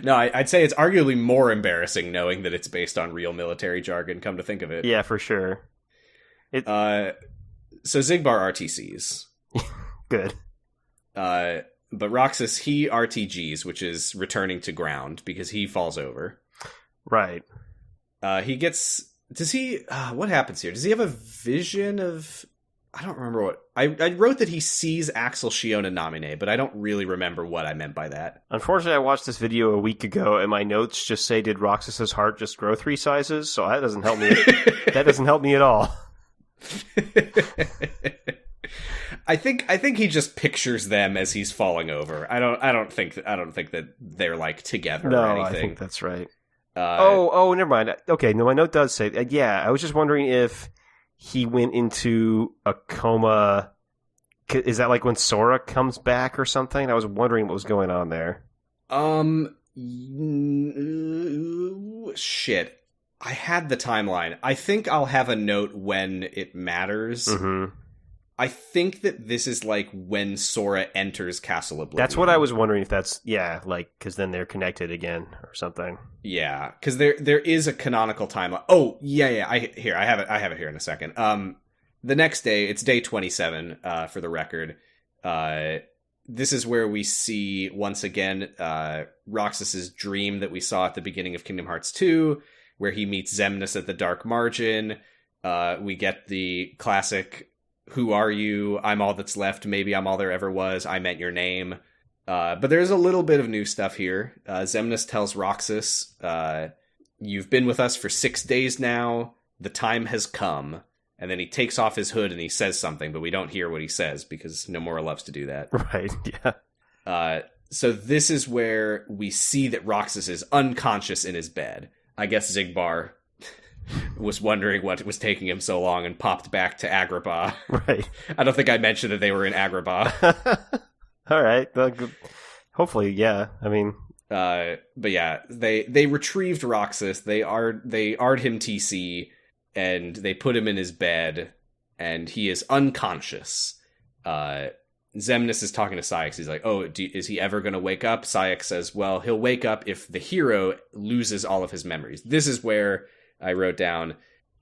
No, I'd say it's arguably more embarrassing knowing that it's based on real military jargon, come to think of it. Yeah, for sure. So Zigbar RTCs. Good. But Roxas, he RTGs, which is returning to ground, because he falls over. Right. He gets... what happens here? Does he have a vision of... I don't remember what... I wrote that he sees Axel, Shion, and Namine, but I don't really remember what I meant by that. Unfortunately, I watched this video a week ago, and my notes just say, did Roxas's heart just grow 3 sizes? So that doesn't help me. That doesn't help me at all. I think he just pictures them as he's falling over. I don't think that they're like together or anything. I think that's right. Never mind. Okay, no, my note does say I was just wondering if he went into a coma. Is that like when Sora comes back or something? I was wondering what was going on there. Shit. I had the timeline. I think I'll have a note when it matters. Mm-hmm. I think that this is like when Sora enters Castle Oblivion. That's what I was wondering if that's, because then they're connected again or something. Yeah, because there is a canonical timeline. Oh, yeah. I have it here in a second. The next day, it's day 27, for the record. This is where we see, once again, Roxas's dream that we saw at the beginning of Kingdom Hearts 2, where he meets Xemnas at the Dark Margin. We get the classic... Who are you? I'm all that's left. Maybe I'm all there ever was. I meant your name. But there's a little bit of new stuff here. Xemnas tells Roxas, you've been with us for 6 days now. The time has come. And then he takes off his hood and he says something, but we don't hear what he says because Nomura loves to do that. Right, yeah. So this is where we see that Roxas is unconscious in his bed. I guess Zigbar was wondering what was taking him so long and popped back to Agrabah. Right. I don't think I mentioned that they were in Agrabah. All right. Well, hopefully, yeah. I mean... but yeah, they retrieved Roxas. They R'd him TC, and they put him in his bed, and he is unconscious. Xemnas is talking to Saïx. He's like, is he ever going to wake up? Saïx says, well, he'll wake up if the hero loses all of his memories. This is where... I wrote down,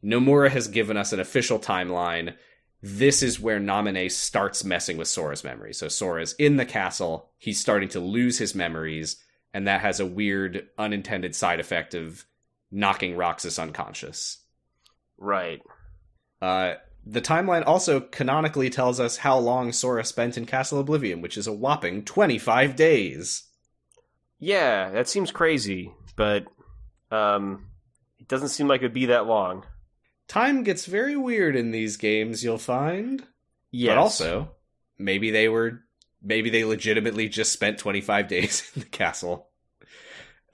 Nomura has given us an official timeline. This is where Namine starts messing with Sora's memory. So Sora's in the castle. He's starting to lose his memories. And that has a weird, unintended side effect of knocking Roxas unconscious. Right. The timeline also canonically tells us how long Sora spent in Castle Oblivion, which is a whopping 25 days. Yeah, that seems crazy. But, it doesn't seem like it'd be that long. Time gets very weird in these games, you'll find. Yes. But also, maybe they legitimately just spent 25 days in the castle.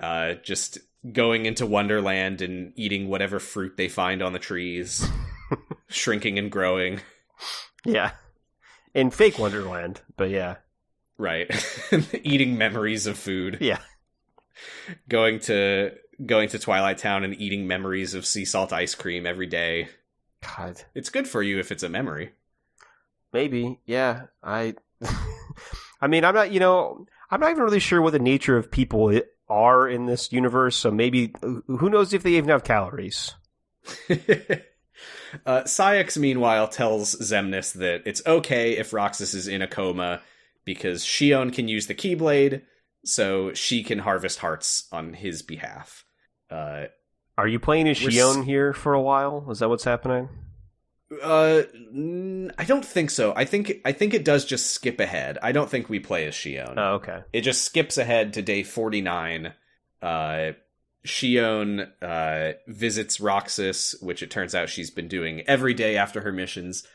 Just going into Wonderland and eating whatever fruit they find on the trees. Shrinking and growing. Yeah. In fake Wonderland, but yeah. Right. Eating memories of food. Yeah. Going to Twilight Town and eating memories of sea salt ice cream every day. God. It's good for you if it's a memory. Maybe, yeah. I mean, I'm not even really sure what the nature of people are in this universe, so maybe, who knows if they even have calories. Saïx, meanwhile, tells Xemnas that it's okay if Roxas is in a coma, because Shion can use the Keyblade, so she can harvest hearts on his behalf. Are you playing as Shion here for a while? Is that what's happening? I don't think so. I think it does just skip ahead. I don't think we play as Shion. Oh, okay. It just skips ahead to day 49. Shion visits Roxas, which it turns out she's been doing every day after her missions.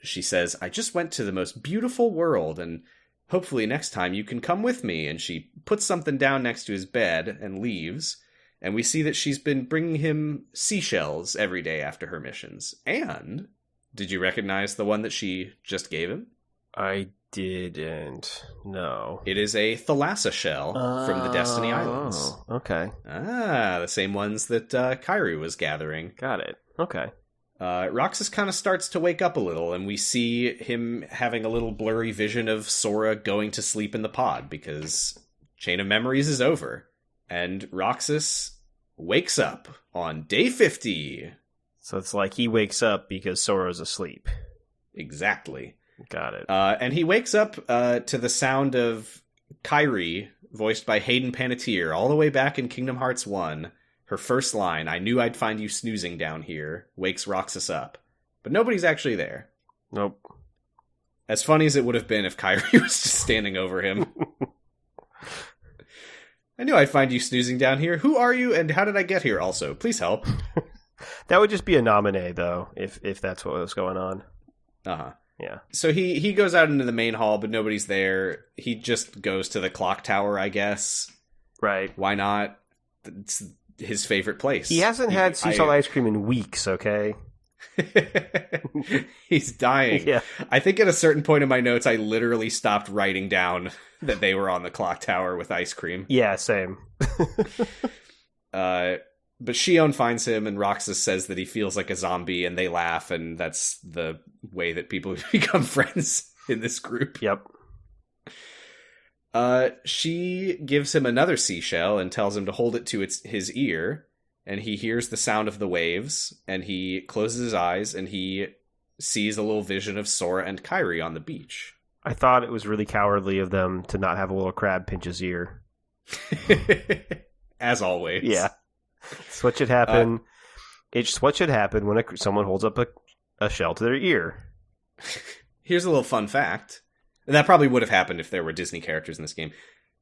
She says, I just went to the most beautiful world, and hopefully next time you can come with me. And she puts something down next to his bed and leaves. And we see that she's been bringing him seashells every day after her missions. And did you recognize the one that she just gave him? I didn't. No. It is a thalassa shell from the Destiny Islands. Okay. The same ones that Kairi was gathering. Got it. Okay. Roxas kind of starts to wake up a little, and we see him having a little blurry vision of Sora going to sleep in the pod, because Chain of Memories is over. And Roxas wakes up on day 50. So it's like he wakes up because Sora's asleep. Exactly. Got it. And he wakes up to the sound of Kairi, voiced by Hayden Panettiere, all the way back in Kingdom Hearts 1. Her first line, "I knew I'd find you snoozing down here," wakes Roxas up. But nobody's actually there. Nope. As funny as it would have been if Kairi was just standing over him. "I knew I'd find you snoozing down here. Who are you, and how did I get here also? Please help." That would just be a nominee, though, if that's what was going on. Uh-huh. Yeah. So he goes out into the main hall, but nobody's there. He just goes to the clock tower, I guess. Right. Why not? It's his favorite place. He hasn't had sea salt ice cream in weeks, okay? He's dying. Yeah. I think at a certain point in my notes, I literally stopped writing down that they were on the clock tower with ice cream. Yeah, same. But Shion finds him, and Roxas says that he feels like a zombie, and they laugh, and that's the way that people become friends in this group. Yep. She gives him another seashell and tells him to hold it to his ear, and he hears the sound of the waves, and he closes his eyes, and he sees a little vision of Sora and Kairi on the beach. I thought it was really cowardly of them to not have a little crab pinch his ear. As always. Yeah. It's what should happen. It's what should happen when someone holds up a shell to their ear. Here's a little fun fact. That probably would have happened if there were Disney characters in this game.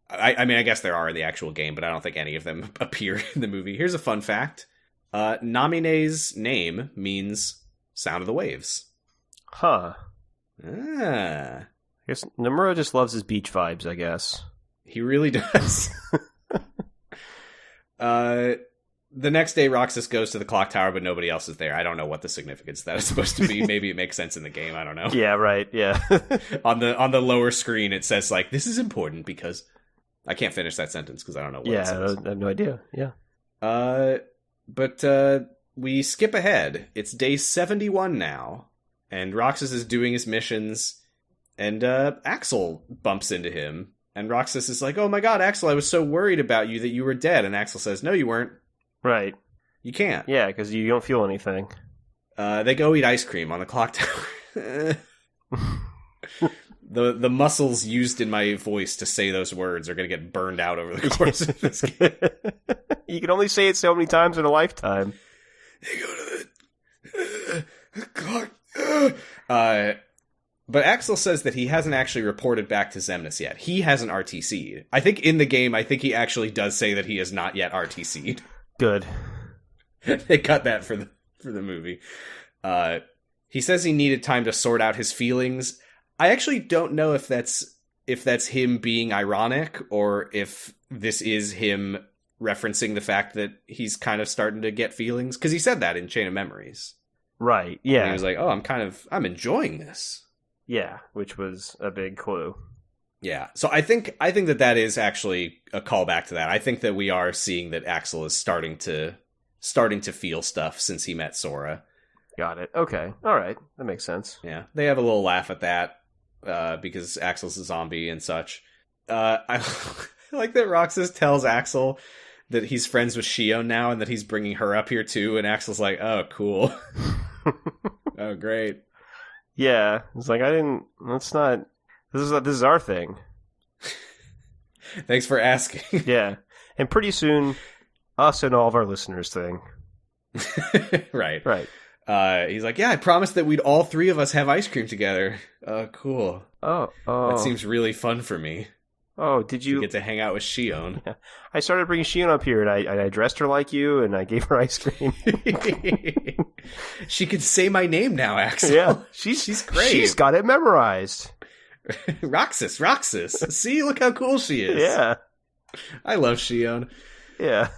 I mean, I guess there are in the actual game, but I don't think any of them appear in the movie. Here's a fun fact. Namine's name means sound of the waves. Huh. Ah. I guess Nomura just loves his beach vibes, I guess. He really does. The next day, Roxas goes to the clock tower, but nobody else is there. I don't know what the significance of that is supposed to be. Maybe it makes sense in the game. I don't know. Yeah, right. Yeah. on the lower screen, it says, like, this is important because... I can't finish that sentence because I don't know what it says. I have no idea. Yeah. But we skip ahead. It's day 71 now, and Roxas is doing his missions, and Axel bumps into him, and Roxas is like, "Oh my god, Axel, I was so worried about you that you were dead," and Axel says, "No, you weren't. Right. You can't." Yeah, because you don't feel anything. They go eat ice cream on the clock tower. The muscles used in my voice to say those words are going to get burned out over the course of this game. You can only say it so many times in a lifetime. They go to the clock. But Axel says that he hasn't actually reported back to Xemnas yet. He hasn't RTC'd. I think in the game, he actually does say that he has not yet RTC'd. Good. They cut that for the movie. He says he needed time to sort out his feelings. I actually don't know if that's him being ironic or if this is him referencing the fact that he's kind of starting to get feelings, because he said that in Chain of Memories. Right. Yeah. And he was like, "Oh, I'm enjoying this." Yeah, which was a big clue. Yeah. So I think that is actually a callback to that. I think that we are seeing that Axel is starting to feel stuff since he met Sora. Got it. Okay. All right. That makes sense. Yeah. They have a little laugh at that. Because Axel's a zombie and such. I like that Roxas tells Axel that he's friends with Shion now and that he's bringing her up here too, and Axel's like, "Oh, cool." Oh, great. Yeah, it's like, this is our thing. Thanks for asking. Yeah, and pretty soon, us and all of our listeners thing. Right. He's like, "Yeah, I promised that we'd all three of us have ice cream together." Oh, cool. Oh. That seems really fun for me. Oh, did you get to hang out with Shion? Yeah. I started bringing Shion up here, and I dressed her like you, and I gave her ice cream. She can say my name now, Axel. Yeah, she's great. She's got it memorized. Roxas. See, look how cool she is. Yeah, I love Shion. Yeah.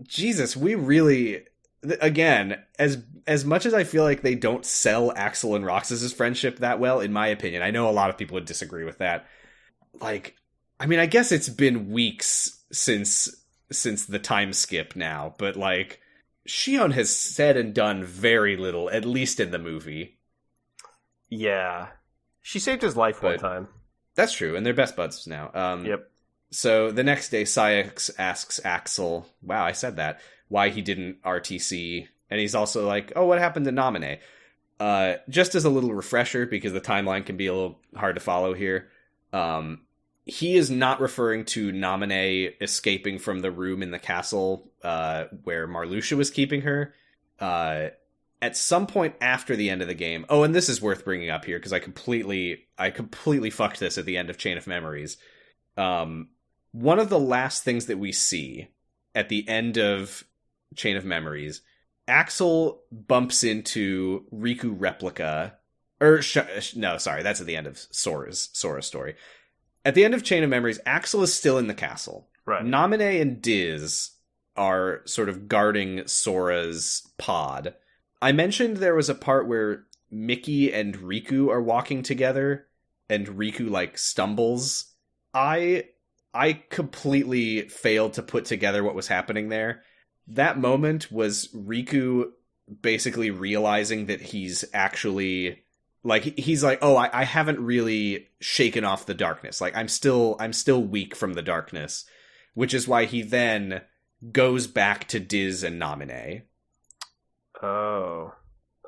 Jesus, we really, again, as much as I feel like they don't sell Axel and Roxas' friendship that well, in my opinion, I know a lot of people would disagree with that. Like, I mean, I guess it's been weeks since the time skip now, but like, Shion has said and done very little, at least in the movie. Yeah. She saved his life one time. That's true, and they're best buds now. Yep. So the next day, Sayax asks Axel, wow, I said that, why he didn't RTC. And he's also like, oh, what happened to Naminé? Just as a little refresher, because the timeline can be a little hard to follow here, he is not referring to Naminé escaping from the room in the castle where Marluxia was keeping her. At some point after the end of the game... Oh, and this is worth bringing up here, because I completely fucked this at the end of Chain of Memories. One of the last things that we see at the end of Chain of Memories, Axel bumps into Riku Replica... no, sorry, that's at the end of Sora's story. At the end of Chain of Memories, Axel is still in the castle. Right. Naminé and Diz are sort of guarding Sora's pod. I mentioned there was a part where Mickey and Riku are walking together, and Riku, like, stumbles. I completely failed to put together what was happening there. That moment was Riku basically realizing that he's actually... Like, he's like, oh, I haven't really shaken off the darkness. Like, I'm still weak from the darkness. Which is why he then goes back to Diz and Naminé. Oh.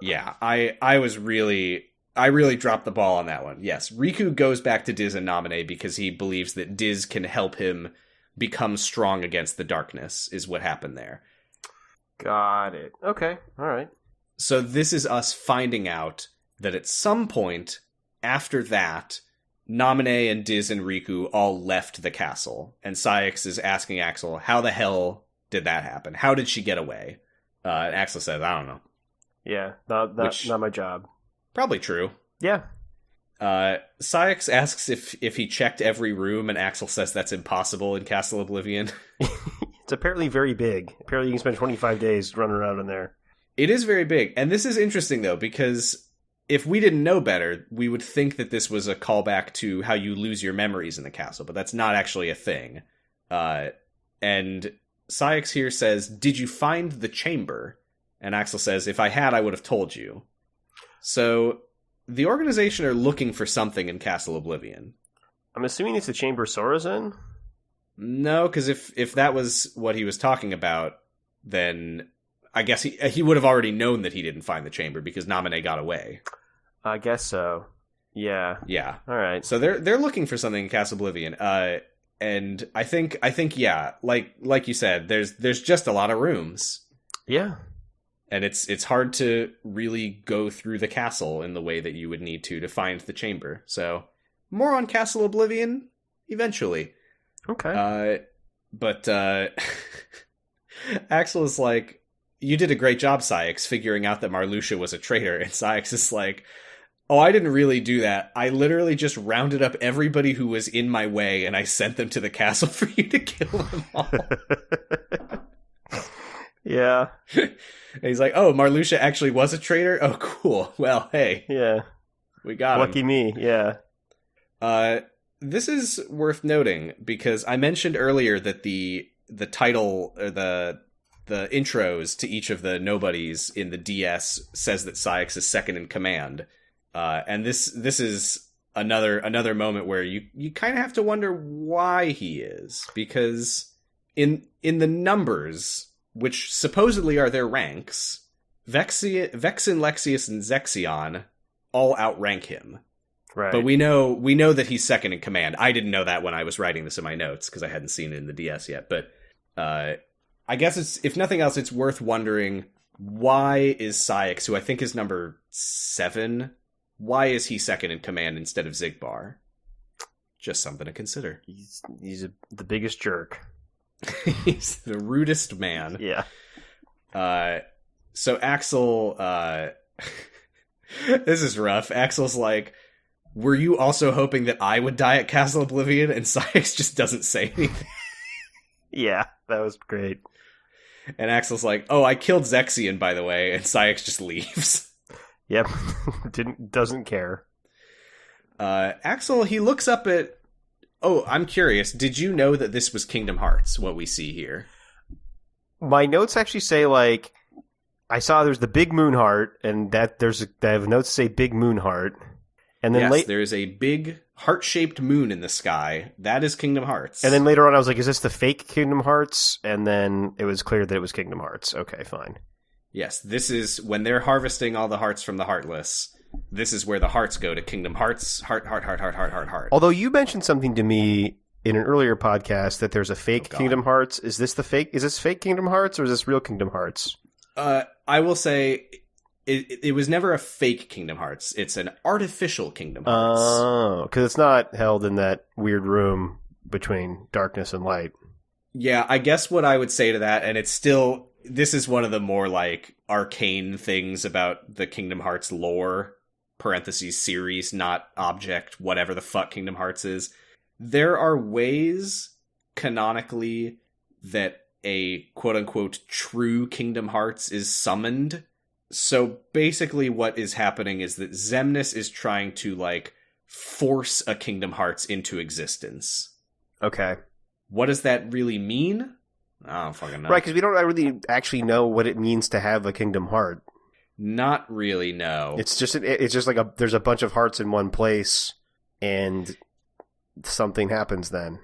Yeah, I really dropped the ball on that one. Yes, Riku goes back to Diz and Naminé because he believes that Diz can help him become strong against the darkness, is what happened there. Got it. Okay, alright. So this is us finding out that at some point after that, Naminé and Diz and Riku all left the castle, and Saïx is asking Axel, how the hell did that happen? How did she get away? And Axel says, I don't know. Yeah, not my job. Probably true. Yeah. Saïx asks if he checked every room, and Axel says that's impossible in Castle Oblivion. It's apparently very big. Apparently you can spend 25 days running around in there. It is very big, and this is interesting, though, because if we didn't know better, we would think that this was a callback to how you lose your memories in the castle, but that's not actually a thing. And Saïx here says, did you find the chamber? And Axel says, if I had, I would have told you. So, the organization are looking for something in Castle Oblivion. I'm assuming it's the chamber Sora's in? No, because if that was what he was talking about, then I guess he would have already known that he didn't find the chamber because Naminé got away. I guess so. Yeah. Yeah. All right. So they're looking for something in Castle Oblivion. And I think yeah, like you said, there's just a lot of rooms. Yeah. And it's hard to really go through the castle in the way that you would need to find the chamber. So more on Castle Oblivion eventually. Okay. But Axel is like, you did a great job, Saïx, figuring out that Marluxia was a traitor. And Saïx is like, oh, I didn't really do that. I literally just rounded up everybody who was in my way, and I sent them to the castle for you to kill them all. Yeah. And he's like, oh, Marluxia actually was a traitor? Oh, cool. Well, hey. Yeah. We got Lucky me, yeah. This is worth noting, because I mentioned earlier that the title, or the intros to each of the nobodies in the DS says that Saïx is second in command. And this is another moment where you kind of have to wonder why he is, because in the numbers, which supposedly are their ranks, Vexen, Lexaeus, and Zexion all outrank him. Right. But we know that he's second in command. I didn't know that when I was writing this in my notes, because I hadn't seen it in the DS yet. But I guess if nothing else, it's worth wondering, why is Saïx, who I think is number 7, why is he second in command instead of Xigbar? Just something to consider. He's the biggest jerk. He's the rudest man. Yeah. So Axel, this is rough. Axel's like, were you also hoping that I would die at Castle Oblivion? And Saïx just doesn't say anything. Yeah, that was great. And Axel's like, oh, I killed Zexion, by the way. And Saïx just leaves. Yep. Doesn't care. Axel, he looks up at... Oh, I'm curious. Did you know that this was Kingdom Hearts, what we see here? My notes actually say, like, I saw there's the Big Moon Heart, and that I have notes that say Big Moon Heart. And then yes, there is a big heart-shaped moon in the sky. That is Kingdom Hearts. And then later on I was like, is this the fake Kingdom Hearts? And then it was clear that it was Kingdom Hearts. Okay, fine. Yes, this is when they're harvesting all the hearts from the Heartless. This is where the hearts go to Kingdom Hearts. Heart. Although you mentioned something to me in an earlier podcast that there's a fake Kingdom Hearts. Is this fake Kingdom Hearts or is this real Kingdom Hearts? I will say it was never a fake Kingdom Hearts. It's an artificial Kingdom Hearts. Oh, because it's not held in that weird room between darkness and light. Yeah, I guess what I would say to that, and it's still, this is one of the more like arcane things about the Kingdom Hearts lore, parentheses series, not object, whatever the fuck Kingdom Hearts is. There are ways canonically that a quote-unquote true Kingdom Hearts is summoned. So basically what is happening is that Xemnas is trying to, like, force a Kingdom Hearts into existence. Okay. What does that really mean? I don't fucking know. Right, because we don't really actually know what it means to have a Kingdom Heart. Not really, no. It's just like there's a bunch of hearts in one place, and something happens then.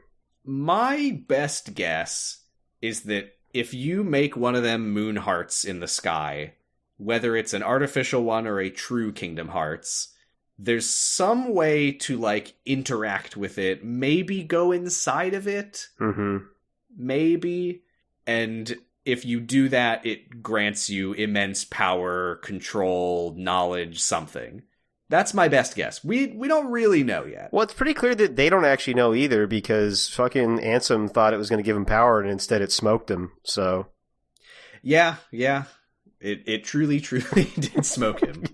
My best guess is that if you make one of them moon hearts in the sky, whether it's an artificial one or a true Kingdom Hearts, there's some way to, like, interact with it, maybe go inside of it, maybe, and if you do that, it grants you immense power, control, knowledge, something. That's my best guess. We don't really know yet. Well, it's pretty clear that they don't actually know either, because fucking Ansem thought it was going to give him power, and instead it smoked him, so... Yeah. It truly did smoke him.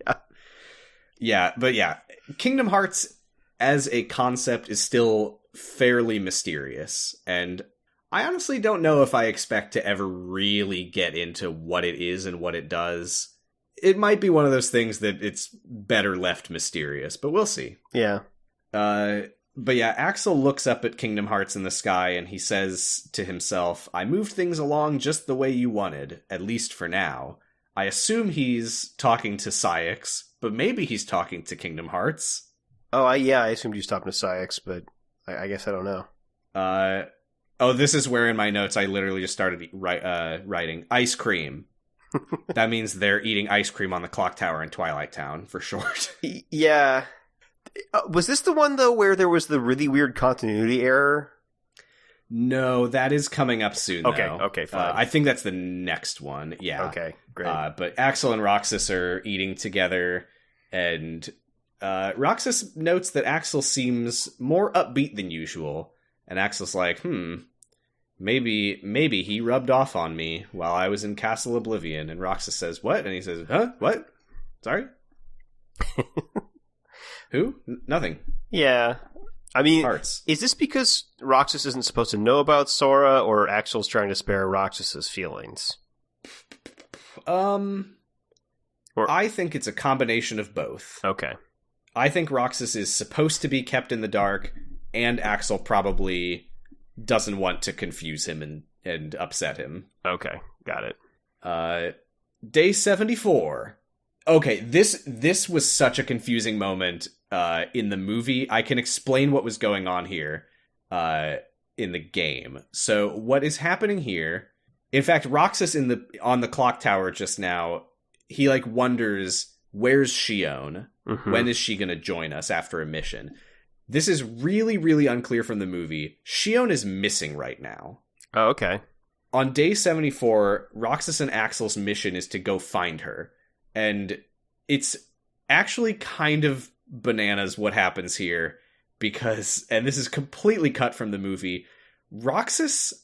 Yeah, but yeah. Kingdom Hearts as a concept is still fairly mysterious, and I honestly don't know if I expect to ever really get into what it is and what it does. It might be one of those things that it's better left mysterious, but we'll see. Yeah. But yeah, Axel looks up at Kingdom Hearts in the sky and he says to himself, I moved things along just the way you wanted, at least for now. I assume he's talking to Saïx, but maybe he's talking to Kingdom Hearts. Oh, I assumed he was talking to Saïx, but I guess I don't know. This is where in my notes I literally just started writing ice cream. That means they're eating ice cream on the clock tower in Twilight Town, for short. Yeah. Was this the one, though, where there was the really weird continuity error? No, that is coming up soon, though. Okay, fine. I think that's the next one, yeah. Okay, great. But Axel and Roxas are eating together, and Roxas notes that Axel seems more upbeat than usual, and Axel's like, Maybe he rubbed off on me while I was in Castle Oblivion. And Roxas says, what? And he says, huh? What? Sorry? Who? Nothing. Yeah. I mean, Hearts. Is this because Roxas isn't supposed to know about Sora, or Axel's trying to spare Roxas's feelings? I think it's a combination of both. Okay. I think Roxas is supposed to be kept in the dark, and Axel probably doesn't want to confuse him and upset him. Okay, got it. Day 74. Okay, this was such a confusing moment in the movie. I can explain what was going on here in the game. So what is happening here? In fact, Roxas on the clock tower just now, he like wonders, where's Xion? Mm-hmm. When is she going to join us after a mission? This is really, really unclear from the movie. Xion is missing right now. Oh, okay. On day 74, Roxas and Axel's mission is to go find her. And it's actually kind of bananas what happens here. Because, and this is completely cut from the movie, Roxas,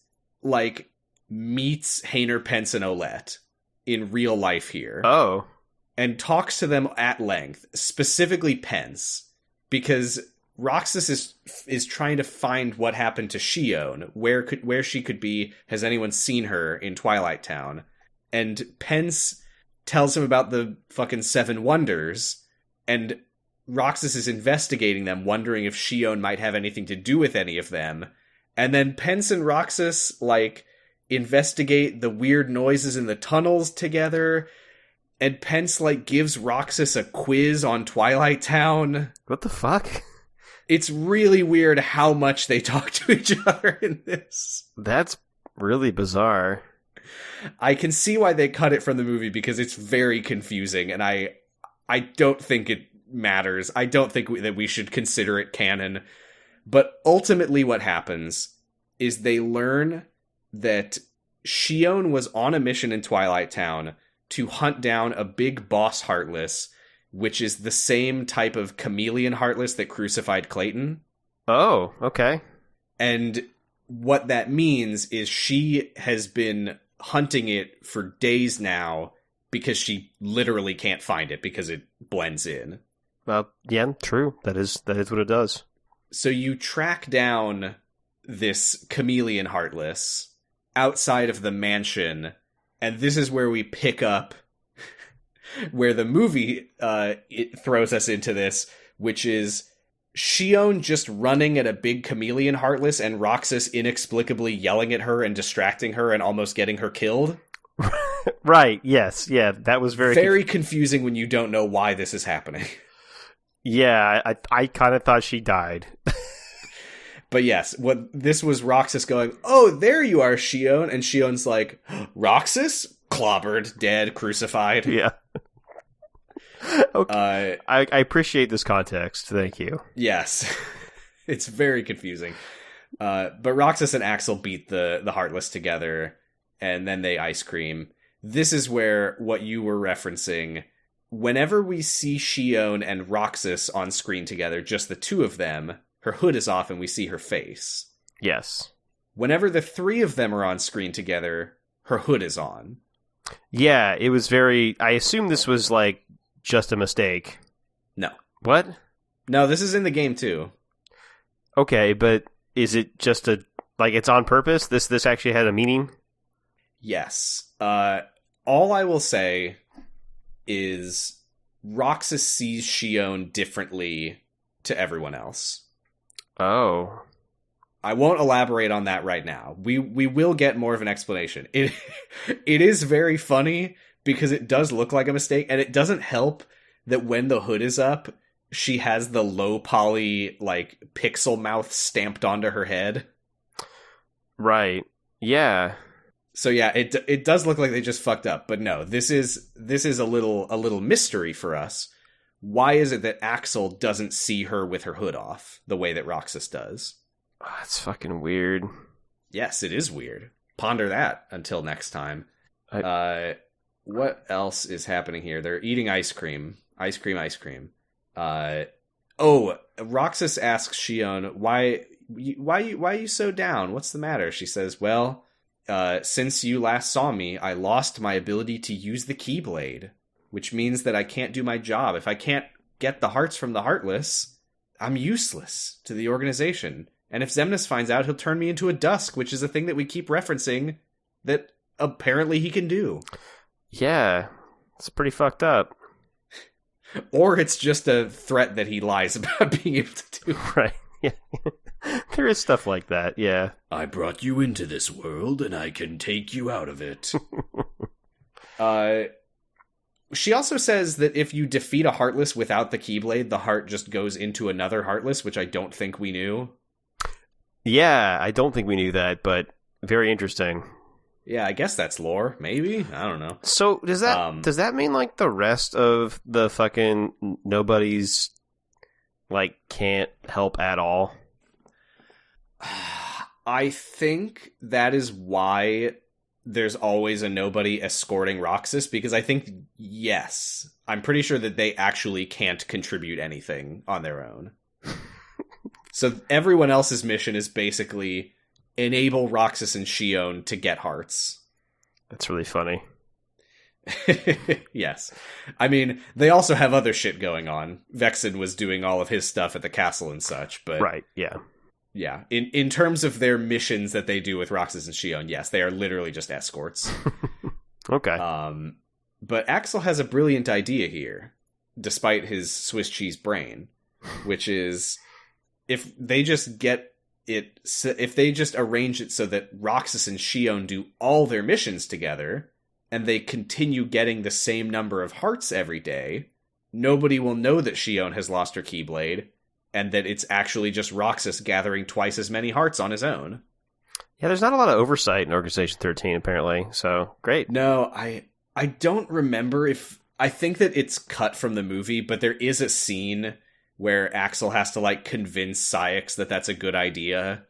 like, meets Hayner, Pence, and Olette in real life here. Oh. And talks to them at length, specifically Pence. Because Roxas is trying to find what happened to Xion, where she could be. Has anyone seen her in Twilight Town? And Pence tells him about the fucking 7 Wonders, and Roxas is investigating them, wondering if Xion might have anything to do with any of them. And then Pence and Roxas, like, investigate the weird noises in the tunnels together, and Pence, like, gives Roxas a quiz on Twilight Town. What the fuck? It's really weird how much they talk to each other in this. That's really bizarre. I can see why they cut it from the movie because it's very confusing, and I don't think it matters. I don't think that we should consider it canon. But ultimately what happens is they learn that Shion was on a mission in Twilight Town to hunt down a big boss Heartless, which is the same type of chameleon Heartless that crucified Clayton. Oh, okay. And what that means is she has been hunting it for days now because she literally can't find it because it blends in. Well, yeah, true. That is what it does. So you track down this chameleon Heartless outside of the mansion, and this is where we pick up where the movie it throws us into this, which is Shion just running at a big chameleon Heartless and Roxas inexplicably yelling at her and distracting her and almost getting her killed. Right, yes, yeah, that was very confusing when you don't know why this is happening. Yeah, I kind of thought she died. But yes, this was Roxas going, "Oh, there you are, Shion," and Shion's like, "Roxas? Clobbered, dead, crucified." Yeah. Okay. I appreciate this context. Thank you. Yes. It's very confusing. But Roxas and Axel beat the Heartless together, and then they ice cream. This is where what you were referencing, whenever we see Shion and Roxas on screen together, just the two of them, her hood is off and we see her face. Yes. Whenever the three of them are on screen together, her hood is on. Yeah, it was I assume this was like just a mistake. No. What? No, this is in the game too. Okay, but is it just it's on purpose? This actually had a meaning? Yes. All I will say is Roxas sees Shion differently to everyone else. Oh. I won't elaborate on that right now. We will get more of an explanation. It is very funny because it does look like a mistake, and it doesn't help that when the hood is up, she has the low poly pixel mouth stamped onto her head. Right. Yeah. So yeah, it does look like they just fucked up, but no, this is a little mystery for us. Why is it that Axel doesn't see her with her hood off the way that Roxas does? Oh, that's fucking weird. Yes, it is weird. Ponder that until next time. What else is happening here? They're eating ice cream. Ice cream. Roxas asks Shion, why are you so down? What's the matter? She says, well, since you last saw me, I lost my ability to use the Keyblade, which means that I can't do my job. If I can't get the hearts from the Heartless, I'm useless to the organization. And if Xemnas finds out, he'll turn me into a Dusk, which is a thing that we keep referencing that apparently he can do. Yeah, it's pretty fucked up. Or it's just a threat that he lies about being able to do. Right, yeah. There is stuff like that, yeah. I brought you into this world, and I can take you out of it. She also says that if you defeat a Heartless without the Keyblade, the heart just goes into another Heartless, which I don't think we knew. Yeah, I don't think we knew that, but very interesting. Yeah, I guess that's lore. Maybe? I don't know. So, does that mean, the rest of the fucking nobodies, can't help at all? I think that is why there's always a nobody escorting Roxas, because I think, yes, I'm pretty sure that they actually can't contribute anything on their own. So everyone else's mission is basically enable Roxas and Shion to get hearts. That's really funny. Yes. I mean, they also have other shit going on. Vexen was doing all of his stuff at the castle and such, but... Right, yeah. Yeah, in terms of their missions that they do with Roxas and Shion, yes, they are literally just escorts. Okay. But Axel has a brilliant idea here, despite his Swiss cheese brain, which is if they just arrange it so that Roxas and Shion do all their missions together, and they continue getting the same number of hearts every day, nobody will know that Shion has lost her Keyblade, and that it's actually just Roxas gathering twice as many hearts on his own. Yeah, there's not a lot of oversight in Organization 13, apparently, so great. No, I don't remember if... I think that it's cut from the movie, but there is a scene where Axel has to, like, convince Ceyx that that's a good idea.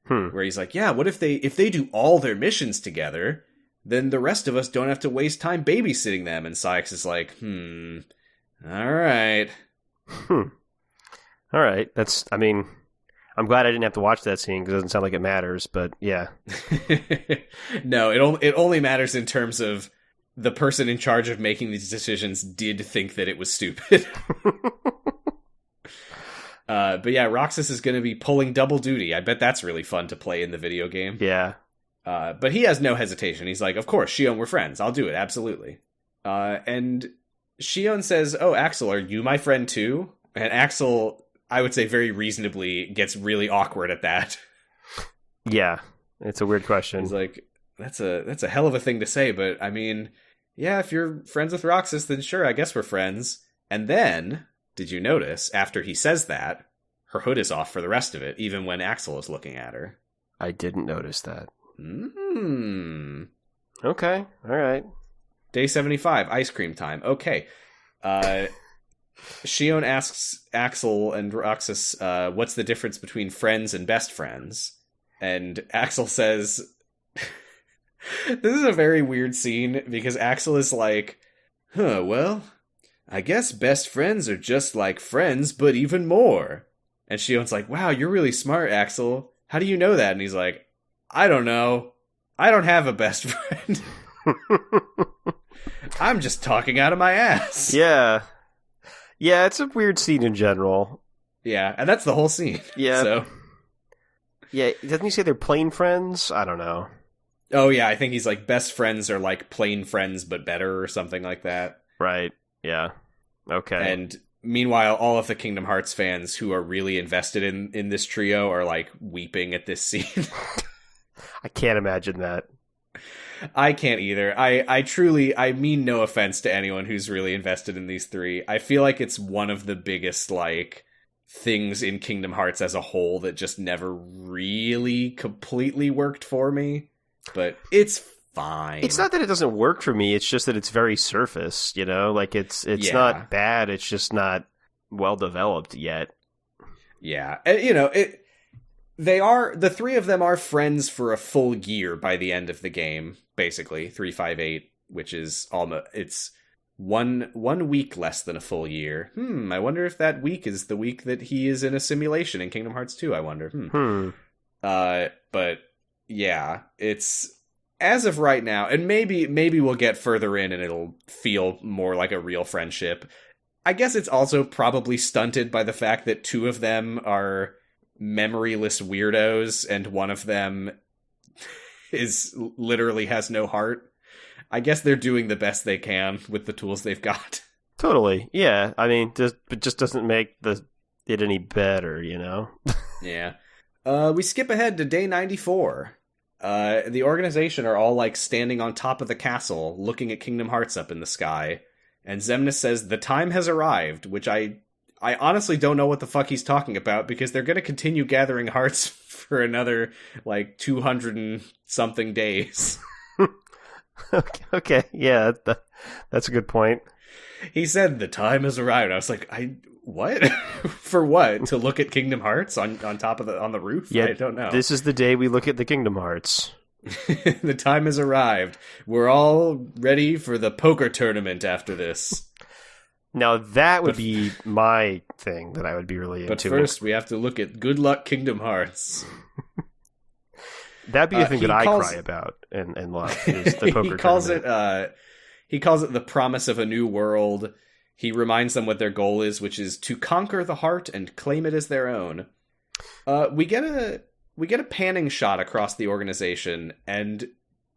Where he's like, yeah, what if they do all their missions together, then the rest of us don't have to waste time babysitting them. And Ceyx is like, all right. All right, I'm glad I didn't have to watch that scene because it doesn't sound like it matters, but yeah. No, it only matters in terms of the person in charge of making these decisions did think that it was stupid. But yeah, Roxas is going to be pulling double duty. I bet that's really fun to play in the video game. Yeah. But he has no hesitation. He's like, of course, Shion, we're friends. I'll do it, absolutely. And Shion says, oh, Axel, are you my friend too? And Axel, I would say very reasonably, gets really awkward at that. Yeah, it's a weird question. He's like, that's a hell of a thing to say, but I mean, yeah, if you're friends with Roxas, then sure, I guess we're friends. And then, did you notice, after he says that, her hood is off for the rest of it, even when Axel is looking at her? I didn't notice that. Okay, alright. Day 75, ice cream time. Okay. Shion asks Axel and Roxas, what's the difference between friends and best friends? And Axel says... This is a very weird scene, because Axel is like, well, I guess best friends are just like friends, but even more. And Shion's like, wow, you're really smart, Axel. How do you know that? And he's like, I don't know. I don't have a best friend. I'm just talking out of my ass. Yeah. Yeah, it's a weird scene in general. Yeah, and that's the whole scene. Yeah. So. Yeah, doesn't he say they're plain friends? I don't know. Oh, yeah, I think he's like, best friends are like plain friends, but better, or something like that. Right, yeah. Okay. And meanwhile, all of the Kingdom Hearts fans who are really invested in this trio are like weeping at this scene. I can't imagine that. I can't either. I mean no offense to anyone who's really invested in these three. I feel like it's one of the biggest, like, things in Kingdom Hearts as a whole that just never really completely worked for me. But it's fine. It's not that it doesn't work for me, it's just that it's very surface, you know? Like, it's not bad, it's just not well developed yet. Yeah. And, you know, the three of them are friends for a full year by the end of the game, basically. 358, which is almost, it's one week less than a full year. I wonder if that week is the week that he is in a simulation in Kingdom Hearts 2, I wonder. But yeah, it's, as of right now, and maybe we'll get further in and it'll feel more like a real friendship. I guess it's also probably stunted by the fact that two of them are memoryless weirdos and one of them is literally has no heart. I guess they're doing the best they can with the tools they've got. Totally. Yeah. I mean, it just doesn't make it any better, you know? Yeah. We skip ahead to day 94. The organization are all, like, standing on top of the castle, looking at Kingdom Hearts up in the sky. And Xemnas says, the time has arrived, which I honestly don't know what the fuck he's talking about, because they're going to continue gathering hearts for another, like, 200 and something days. Okay, yeah, that's a good point. He said, the time has arrived. I was like, what? For what? To look at Kingdom Hearts on top of on the roof? Yeah, I don't know. This is the day we look at the Kingdom Hearts. The time has arrived. We're all ready for the poker tournament after this. Now that would be my thing that I would be really into. But first, we have to look at Good Luck Kingdom Hearts. That'd be a thing that I cry about and love. Is the poker tournament. He calls it the promise of a new world. He reminds them what their goal is, which is to conquer the heart and claim it as their own. We get a panning shot across the organization, and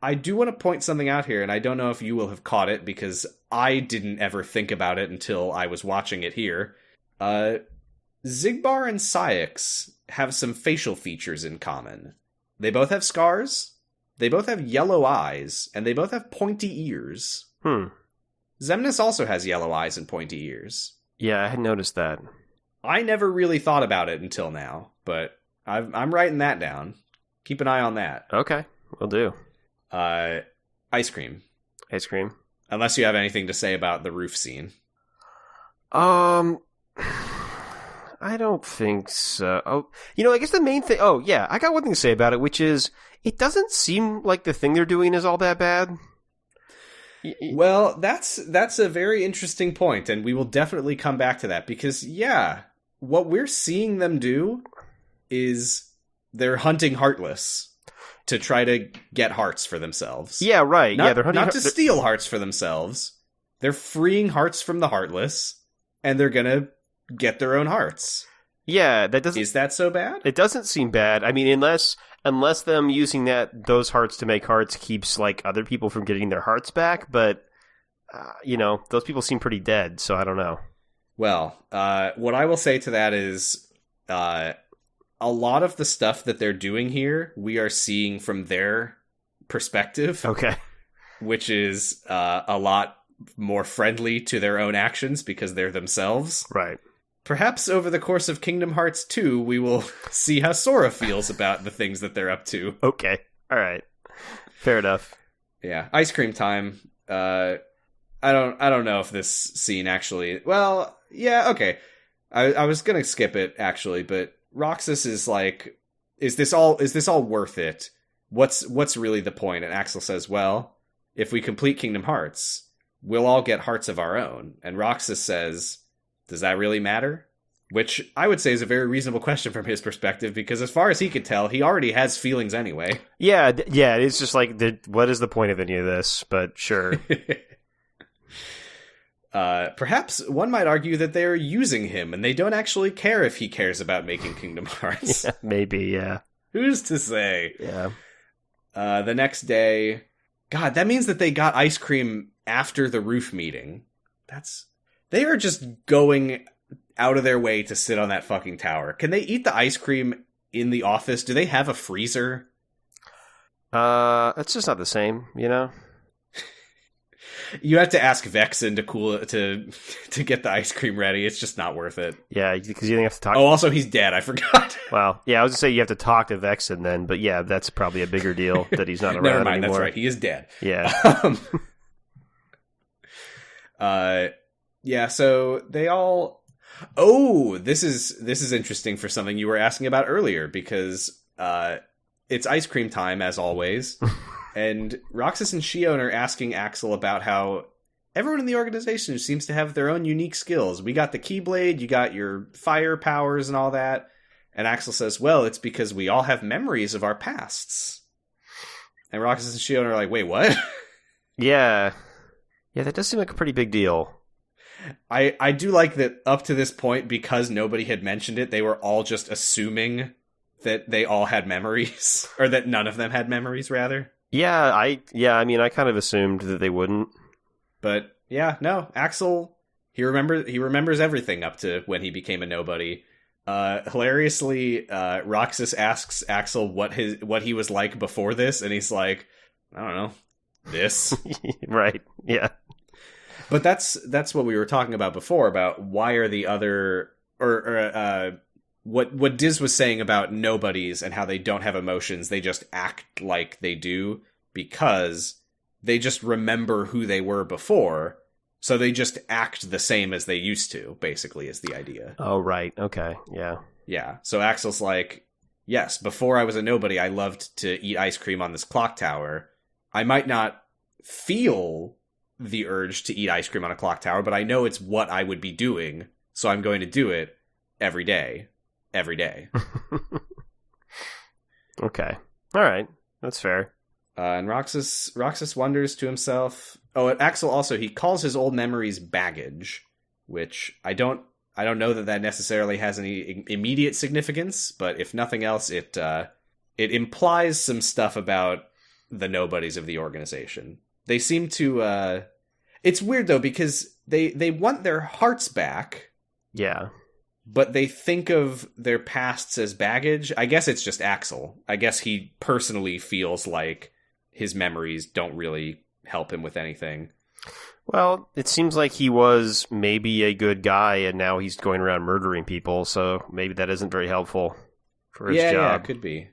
I do want to point something out here, and I don't know if you will have caught it, because I didn't ever think about it until I was watching it here. Xigbar and Ceyx have some facial features in common. They both have scars, they both have yellow eyes, and they both have pointy ears. Xemnas also has yellow eyes and pointy ears. Yeah, I had noticed that. I never really thought about it until now, but I'm writing that down. Keep an eye on that. Okay, will do. Ice cream. Ice cream. Unless you have anything to say about the roof scene. I don't think so. Oh, I guess the main thing... Oh, yeah, I got one thing to say about it, which is it doesn't seem like the thing they're doing is all that bad. Well, that's a very interesting point, and we will definitely come back to that, because, yeah, what we're seeing them do is they're hunting Heartless to try to get hearts for themselves. Yeah, right. Not, they're hunting not to steal hearts for themselves. They're freeing hearts from the Heartless, and they're gonna get their own hearts. Yeah, that doesn't... Is that so bad? It doesn't seem bad. I mean, unless them using those hearts to make hearts keeps, like, other people from getting their hearts back, but, those people seem pretty dead, so I don't know. Well, what I will say to that is, a lot of the stuff that they're doing here, we are seeing from their perspective. Okay. Which is a lot more friendly to their own actions because they're themselves. Right. Perhaps over the course of Kingdom Hearts 2, we will see how Sora feels about the things that they're up to. Okay. All right. Fair enough. Yeah. Ice cream time. I don't know if this scene actually... Well, yeah, okay. I was gonna skip it, actually, but Roxas is like, is this all worth it? What's really the point? And Axel says, well, if we complete Kingdom Hearts, we'll all get hearts of our own. And Roxas says... Does that really matter? Which I would say is a very reasonable question from his perspective, because as far as he could tell, he already has feelings anyway. Yeah, it's just like, what is the point of any of this? But sure. Perhaps one might argue that they're using him, and they don't actually care if he cares about making Kingdom Hearts. Yeah, maybe, yeah. Who's to say? Yeah. The next day... God, that means that they got ice cream after the roof meeting. They are just going out of their way to sit on that fucking tower. Can they eat the ice cream in the office? Do they have a freezer? It's just not the same, You have to ask Vexen to cool it to get the ice cream ready. It's just not worth it. Yeah, because you have to talk... Oh, also, he's dead. I forgot. Well, yeah, I was going to say you have to talk to Vexen then, but yeah, that's probably a bigger deal that he's not around Never mind, anymore. That's right. He is dead. Yeah. Yeah, so they all... Oh, this is interesting for something you were asking about earlier, because it's ice cream time, as always, and Roxas and Shion are asking Axel about how everyone in the organization seems to have their own unique skills. We got the Keyblade, you got your fire powers and all that, and Axel says, well, it's because we all have memories of our pasts. And Roxas and Shion are like, wait, what? Yeah. Yeah, that does seem like a pretty big deal. I do like that up to this point, because nobody had mentioned it, they were all just assuming that they all had memories, or that none of them had memories, rather. Yeah, I kind of assumed that they wouldn't. But yeah, no, Axel, he remembers everything up to when he became a nobody. Hilariously, Roxas asks Axel what he was like before this, and he's like, I don't know, this. Right, yeah. But that's what we were talking about before, about why are the other, or what Diz was saying about nobodies and how they don't have emotions, they just act like they do because they just remember who they were before, so they just act the same as they used to, basically, is the idea. Oh, right, okay, yeah. Yeah, so Axel's like, yes, before I was a nobody, I loved to eat ice cream on this clock tower. I might not feel the urge to eat ice cream on a clock tower, but I know it's what I would be doing, so I'm going to do it every day. Every day. Okay. All right. That's fair. And Roxas wonders to himself... Oh, and Axel also, he calls his old memories baggage, which I don't know that necessarily has any immediate significance, but if nothing else, it implies some stuff about the nobodies of the organization. They seem to... It's weird, though, because they want their hearts back. Yeah. But they think of their pasts as baggage. I guess it's just Axel. I guess he personally feels like his memories don't really help him with anything. Well, it seems like he was maybe a good guy, and now he's going around murdering people, so maybe that isn't very helpful for his job. Yeah, it could be.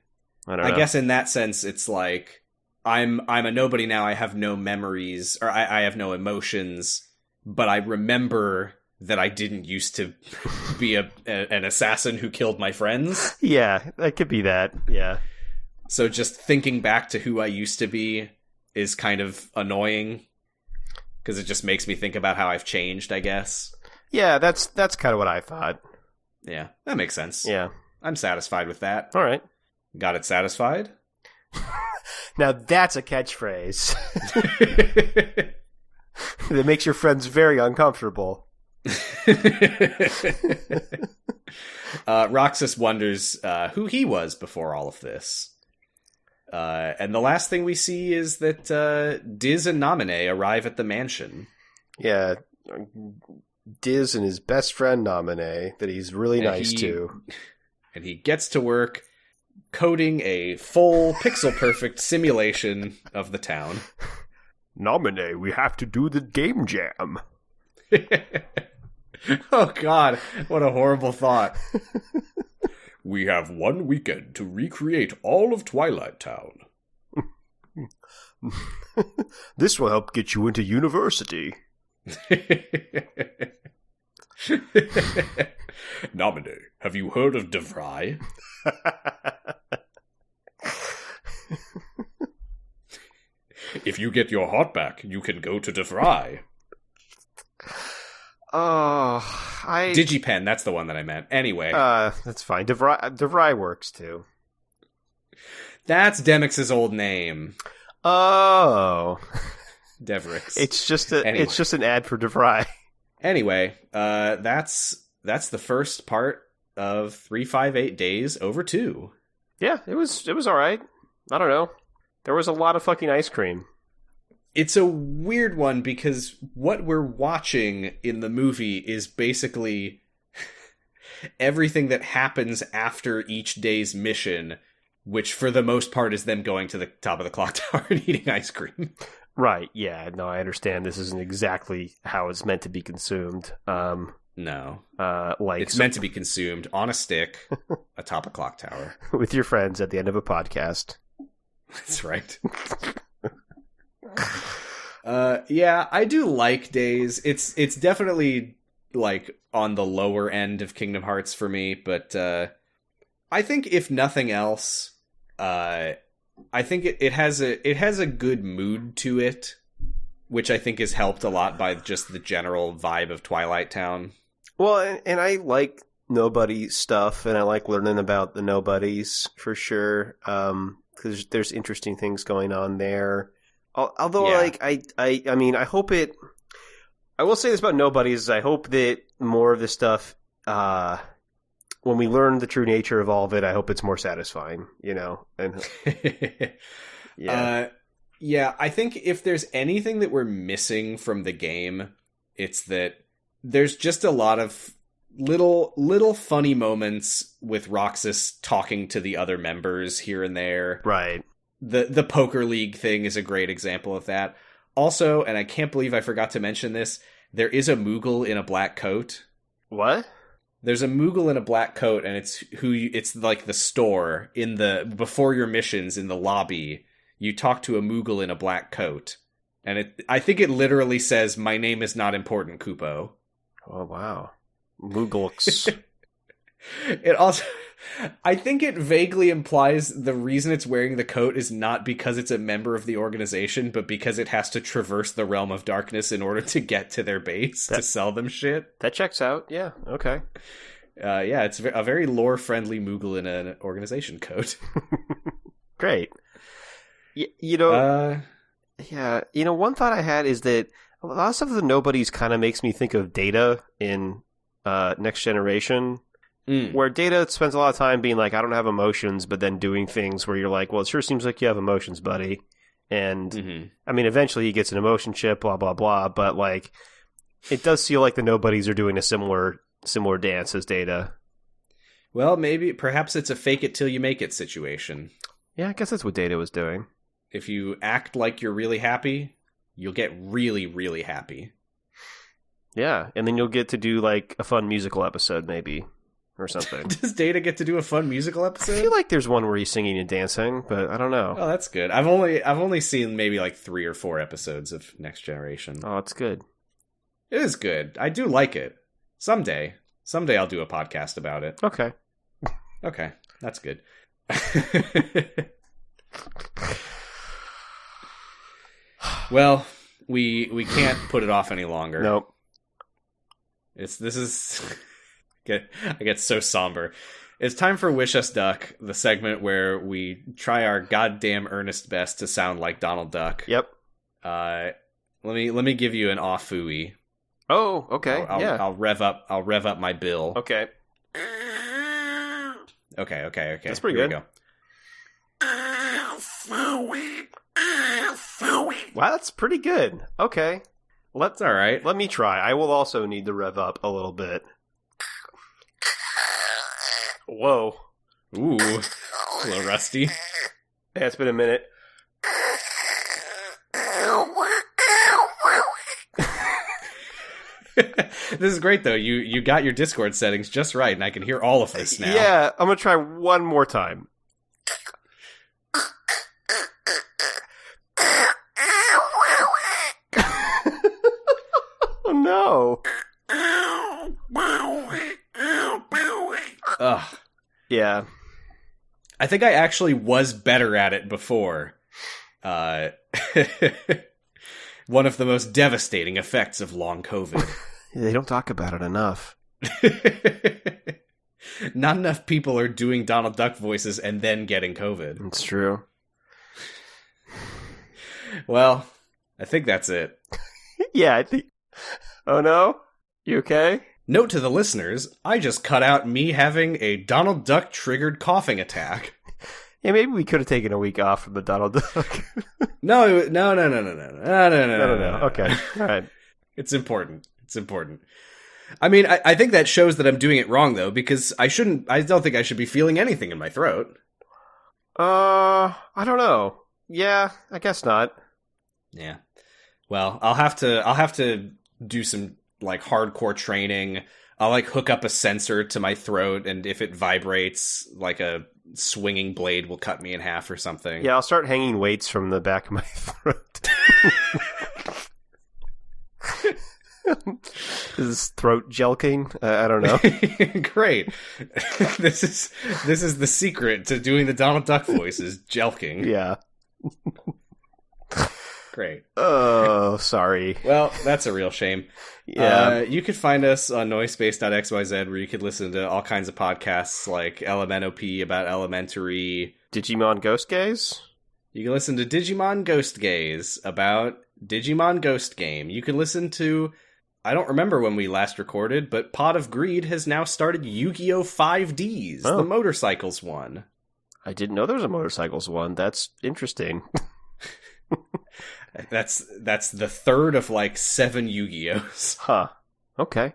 I guess in that sense, it's like, I'm a nobody now, I have no memories, or I have no emotions, but I remember that I didn't used to be an assassin who killed my friends. Yeah, that could be that, yeah. So just thinking back to who I used to be is kind of annoying, because it just makes me think about how I've changed, I guess. Yeah, that's kind of what I thought. Yeah, that makes sense. Yeah. I'm satisfied with that. All right. Got it satisfied? Now that's a catchphrase. That makes your friends very uncomfortable. Roxas wonders who he was before all of this. And the last thing we see is that Diz and Naminé arrive at the mansion. Yeah, Diz and his best friend Naminé, that he's really nice to. And he gets to work coding a full pixel-perfect simulation of the town. Naminé, we have to do the game jam. Oh god, what a horrible thought. We have one weekend to recreate all of Twilight Town. This will help get you into university. Naminé, have you heard of DeVry? If you get your heart back, you can go to DeVry. DigiPen, that's the one that I meant. Anyway. That's fine. DeVry works too. That's Demix's old name. Oh. Devrix. It's just an ad for DeVry. Anyway, that's the first part of 358 Days Over 2. Yeah, it was alright. I don't know. There was a lot of fucking ice cream. It's a weird one because what we're watching in the movie is basically everything that happens after each day's mission, which for the most part is them going to the top of the clock tower and eating ice cream. Right, yeah. No, I understand this isn't exactly how it's meant to be consumed. No. It's meant to be consumed on a stick atop a clock tower. With your friends at the end of a podcast. That's right. Yeah, I do like Days. It's definitely like on the lower end of Kingdom Hearts for me, but I think if nothing else, I think it has a good mood to it, which I think is helped a lot by just the general vibe of Twilight Town. Well, and I like nobody stuff, and I like learning about the nobodies for sure, because there's interesting things going on there. Although, yeah. I mean, I hope it... I will say this about nobodies, I hope that more of this stuff, when we learn the true nature of all of it, I hope it's more satisfying, you know? And yeah, I think if there's anything that we're missing from the game, it's that there's just a lot of little funny moments with Roxas talking to the other members here and there. Right. The Poker League thing is a great example of that. Also, and I can't believe I forgot to mention this, there is a Moogle in a black coat. What? There's a Moogle in a black coat, and it's like the store before your missions in the lobby. You talk to a Moogle in a black coat, and I think it literally says, "My name is not important, Kupo." Oh wow, Moogles. It also, I think it vaguely implies the reason it's wearing the coat is not because it's a member of the organization, but because it has to traverse the realm of darkness in order to get to their base to sell them shit. That checks out. Yeah. Okay. Yeah, it's a very lore-friendly Moogle in an organization coat. Great. You know, yeah. You know, one thought I had is that a lot of stuff of the nobodies kind of makes me think of Data in Next Generation. Where Data spends a lot of time being like, I don't have emotions, but then doing things where you're like, well, it sure seems like you have emotions, buddy. And, I mean, eventually he gets an emotion chip, blah, blah, blah. But, like, it does feel like the nobodies are doing a similar dance as Data. Well, perhaps it's a fake it till you make it situation. Yeah, I guess that's what Data was doing. If you act like you're really happy, you'll get really, really happy. Yeah, and then you'll get to do, like, a fun musical episode, maybe, or something. Does Data get to do a fun musical episode? I feel like there's one where he's singing and dancing, but I don't know. Oh, that's good. I've only seen maybe like 3 or 4 episodes of Next Generation. Oh, it's good. It is good. I do like it. Someday I'll do a podcast about it. Okay. Okay, that's good. Well, we can't put it off any longer. Nope. I get so somber. It's time for Wish Us Duck, the segment where we try our goddamn earnest best to sound like Donald Duck. Yep. Let me give you an off-fooey. Oh, okay. I'll rev up my bill. Okay. Okay. That's pretty Here good. We go. Wow, that's pretty good. Okay. That's all right. Let me try. I will also need to rev up a little bit. Whoa. Ooh. A little rusty. Yeah, it's been a minute. This is great, though. You got your Discord settings just right, and I can hear all of this now. Yeah, I'm going to try one more time. Oh, no. Ugh. Yeah. I think I actually was better at it before. One of the most devastating effects of long COVID. They don't talk about it enough. Not enough people are doing Donald Duck voices and then getting COVID. It's true. Well, I think that's it. Yeah, I think... Oh, no? You okay? Note to the listeners, I just cut out me having a Donald Duck triggered coughing attack. Yeah, maybe we could have taken a week off from the Donald Duck. No. Okay, all right. It's important. I mean, I think that shows that I'm doing it wrong, though, because I don't think I should be feeling anything in my throat. I don't know. Yeah, I guess not. Yeah. Well, I'll have to do some, like, hardcore training. I'll, like, hook up a sensor to my throat, and if it vibrates, like a swinging blade will cut me in half or something. Yeah, I'll start hanging weights from the back of my throat. Is throat jelking? I don't know. Great. This is the secret to doing the Donald Duck voice, is jelking. Yeah. Great. Oh, sorry. Well, that's a real shame. Yeah. You could find us on noisepace.xyz, where you could listen to all kinds of podcasts like LMNOP about elementary. Digimon Ghost Gaze? You can listen to Digimon Ghost Gaze about Digimon Ghost Game. You can listen to, I don't remember when we last recorded, but Pot of Greed has now started Yu-Gi-Oh! 5Ds, the motorcycles one. I didn't know there was a motorcycles one. That's interesting. That's the third of like 7 Yu-Gi-Ohs. Huh. Okay.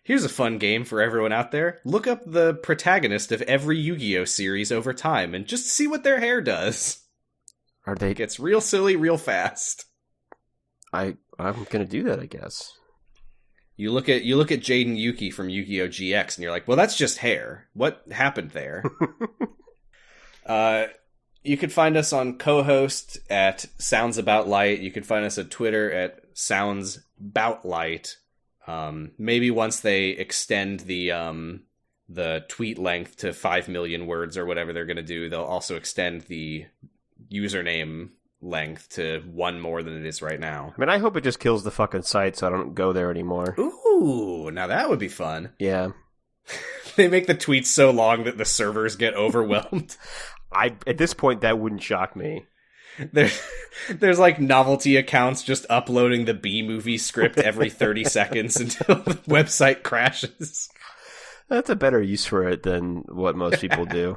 Here's a fun game for everyone out there. Look up the protagonist of every Yu-Gi-Oh series over time and just see what their hair does. Are they? It gets real silly real fast. I'm gonna do that, I guess. You look at Jaden Yuki from Yu-Gi-Oh GX and you're like, well, that's just hair. What happened there? You could find us on co-host at Sounds About Light. You could find us at Twitter at Sounds Bout Light. Maybe once they extend the tweet length to 5 million words or whatever they're going to do, they'll also extend the username length to 1 more than it is right now. I mean, I hope it just kills the fucking site so I don't go there anymore. Ooh, now that would be fun. Yeah. They make the tweets so long that the servers get overwhelmed. At this point, that wouldn't shock me. There's like novelty accounts just uploading the B-movie script every 30 seconds until the website crashes. That's a better use for it than what most people do.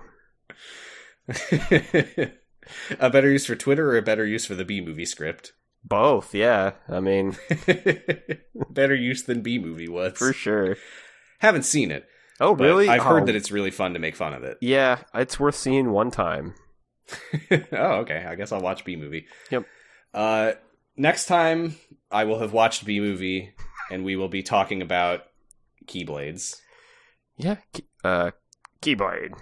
A better use for Twitter or a better use for the B-movie script? Both, yeah. I mean... Better use than B-movie was. For sure. Haven't seen it. Oh, really? I've heard that it's really fun to make fun of it. Yeah, it's worth seeing one time. Oh, okay. I guess I'll watch B-movie. Yep. next time I will have watched B-Movie, and we will be talking about Keyblades. Yeah, Keyblade.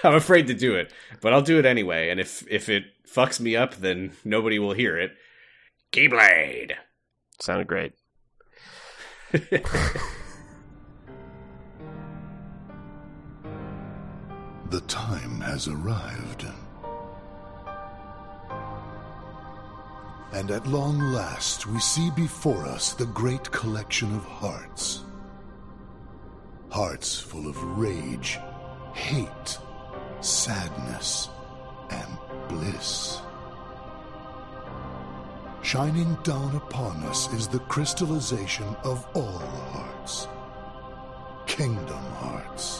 I'm afraid to do it, but I'll do it anyway, and if it fucks me up, then nobody will hear it. Keyblade! Sounded great. The time has arrived. And at long last we see before us the great collection of hearts. Hearts full of rage, hate, sadness, and bliss. Shining down upon us is the crystallization of all hearts. Kingdom Hearts.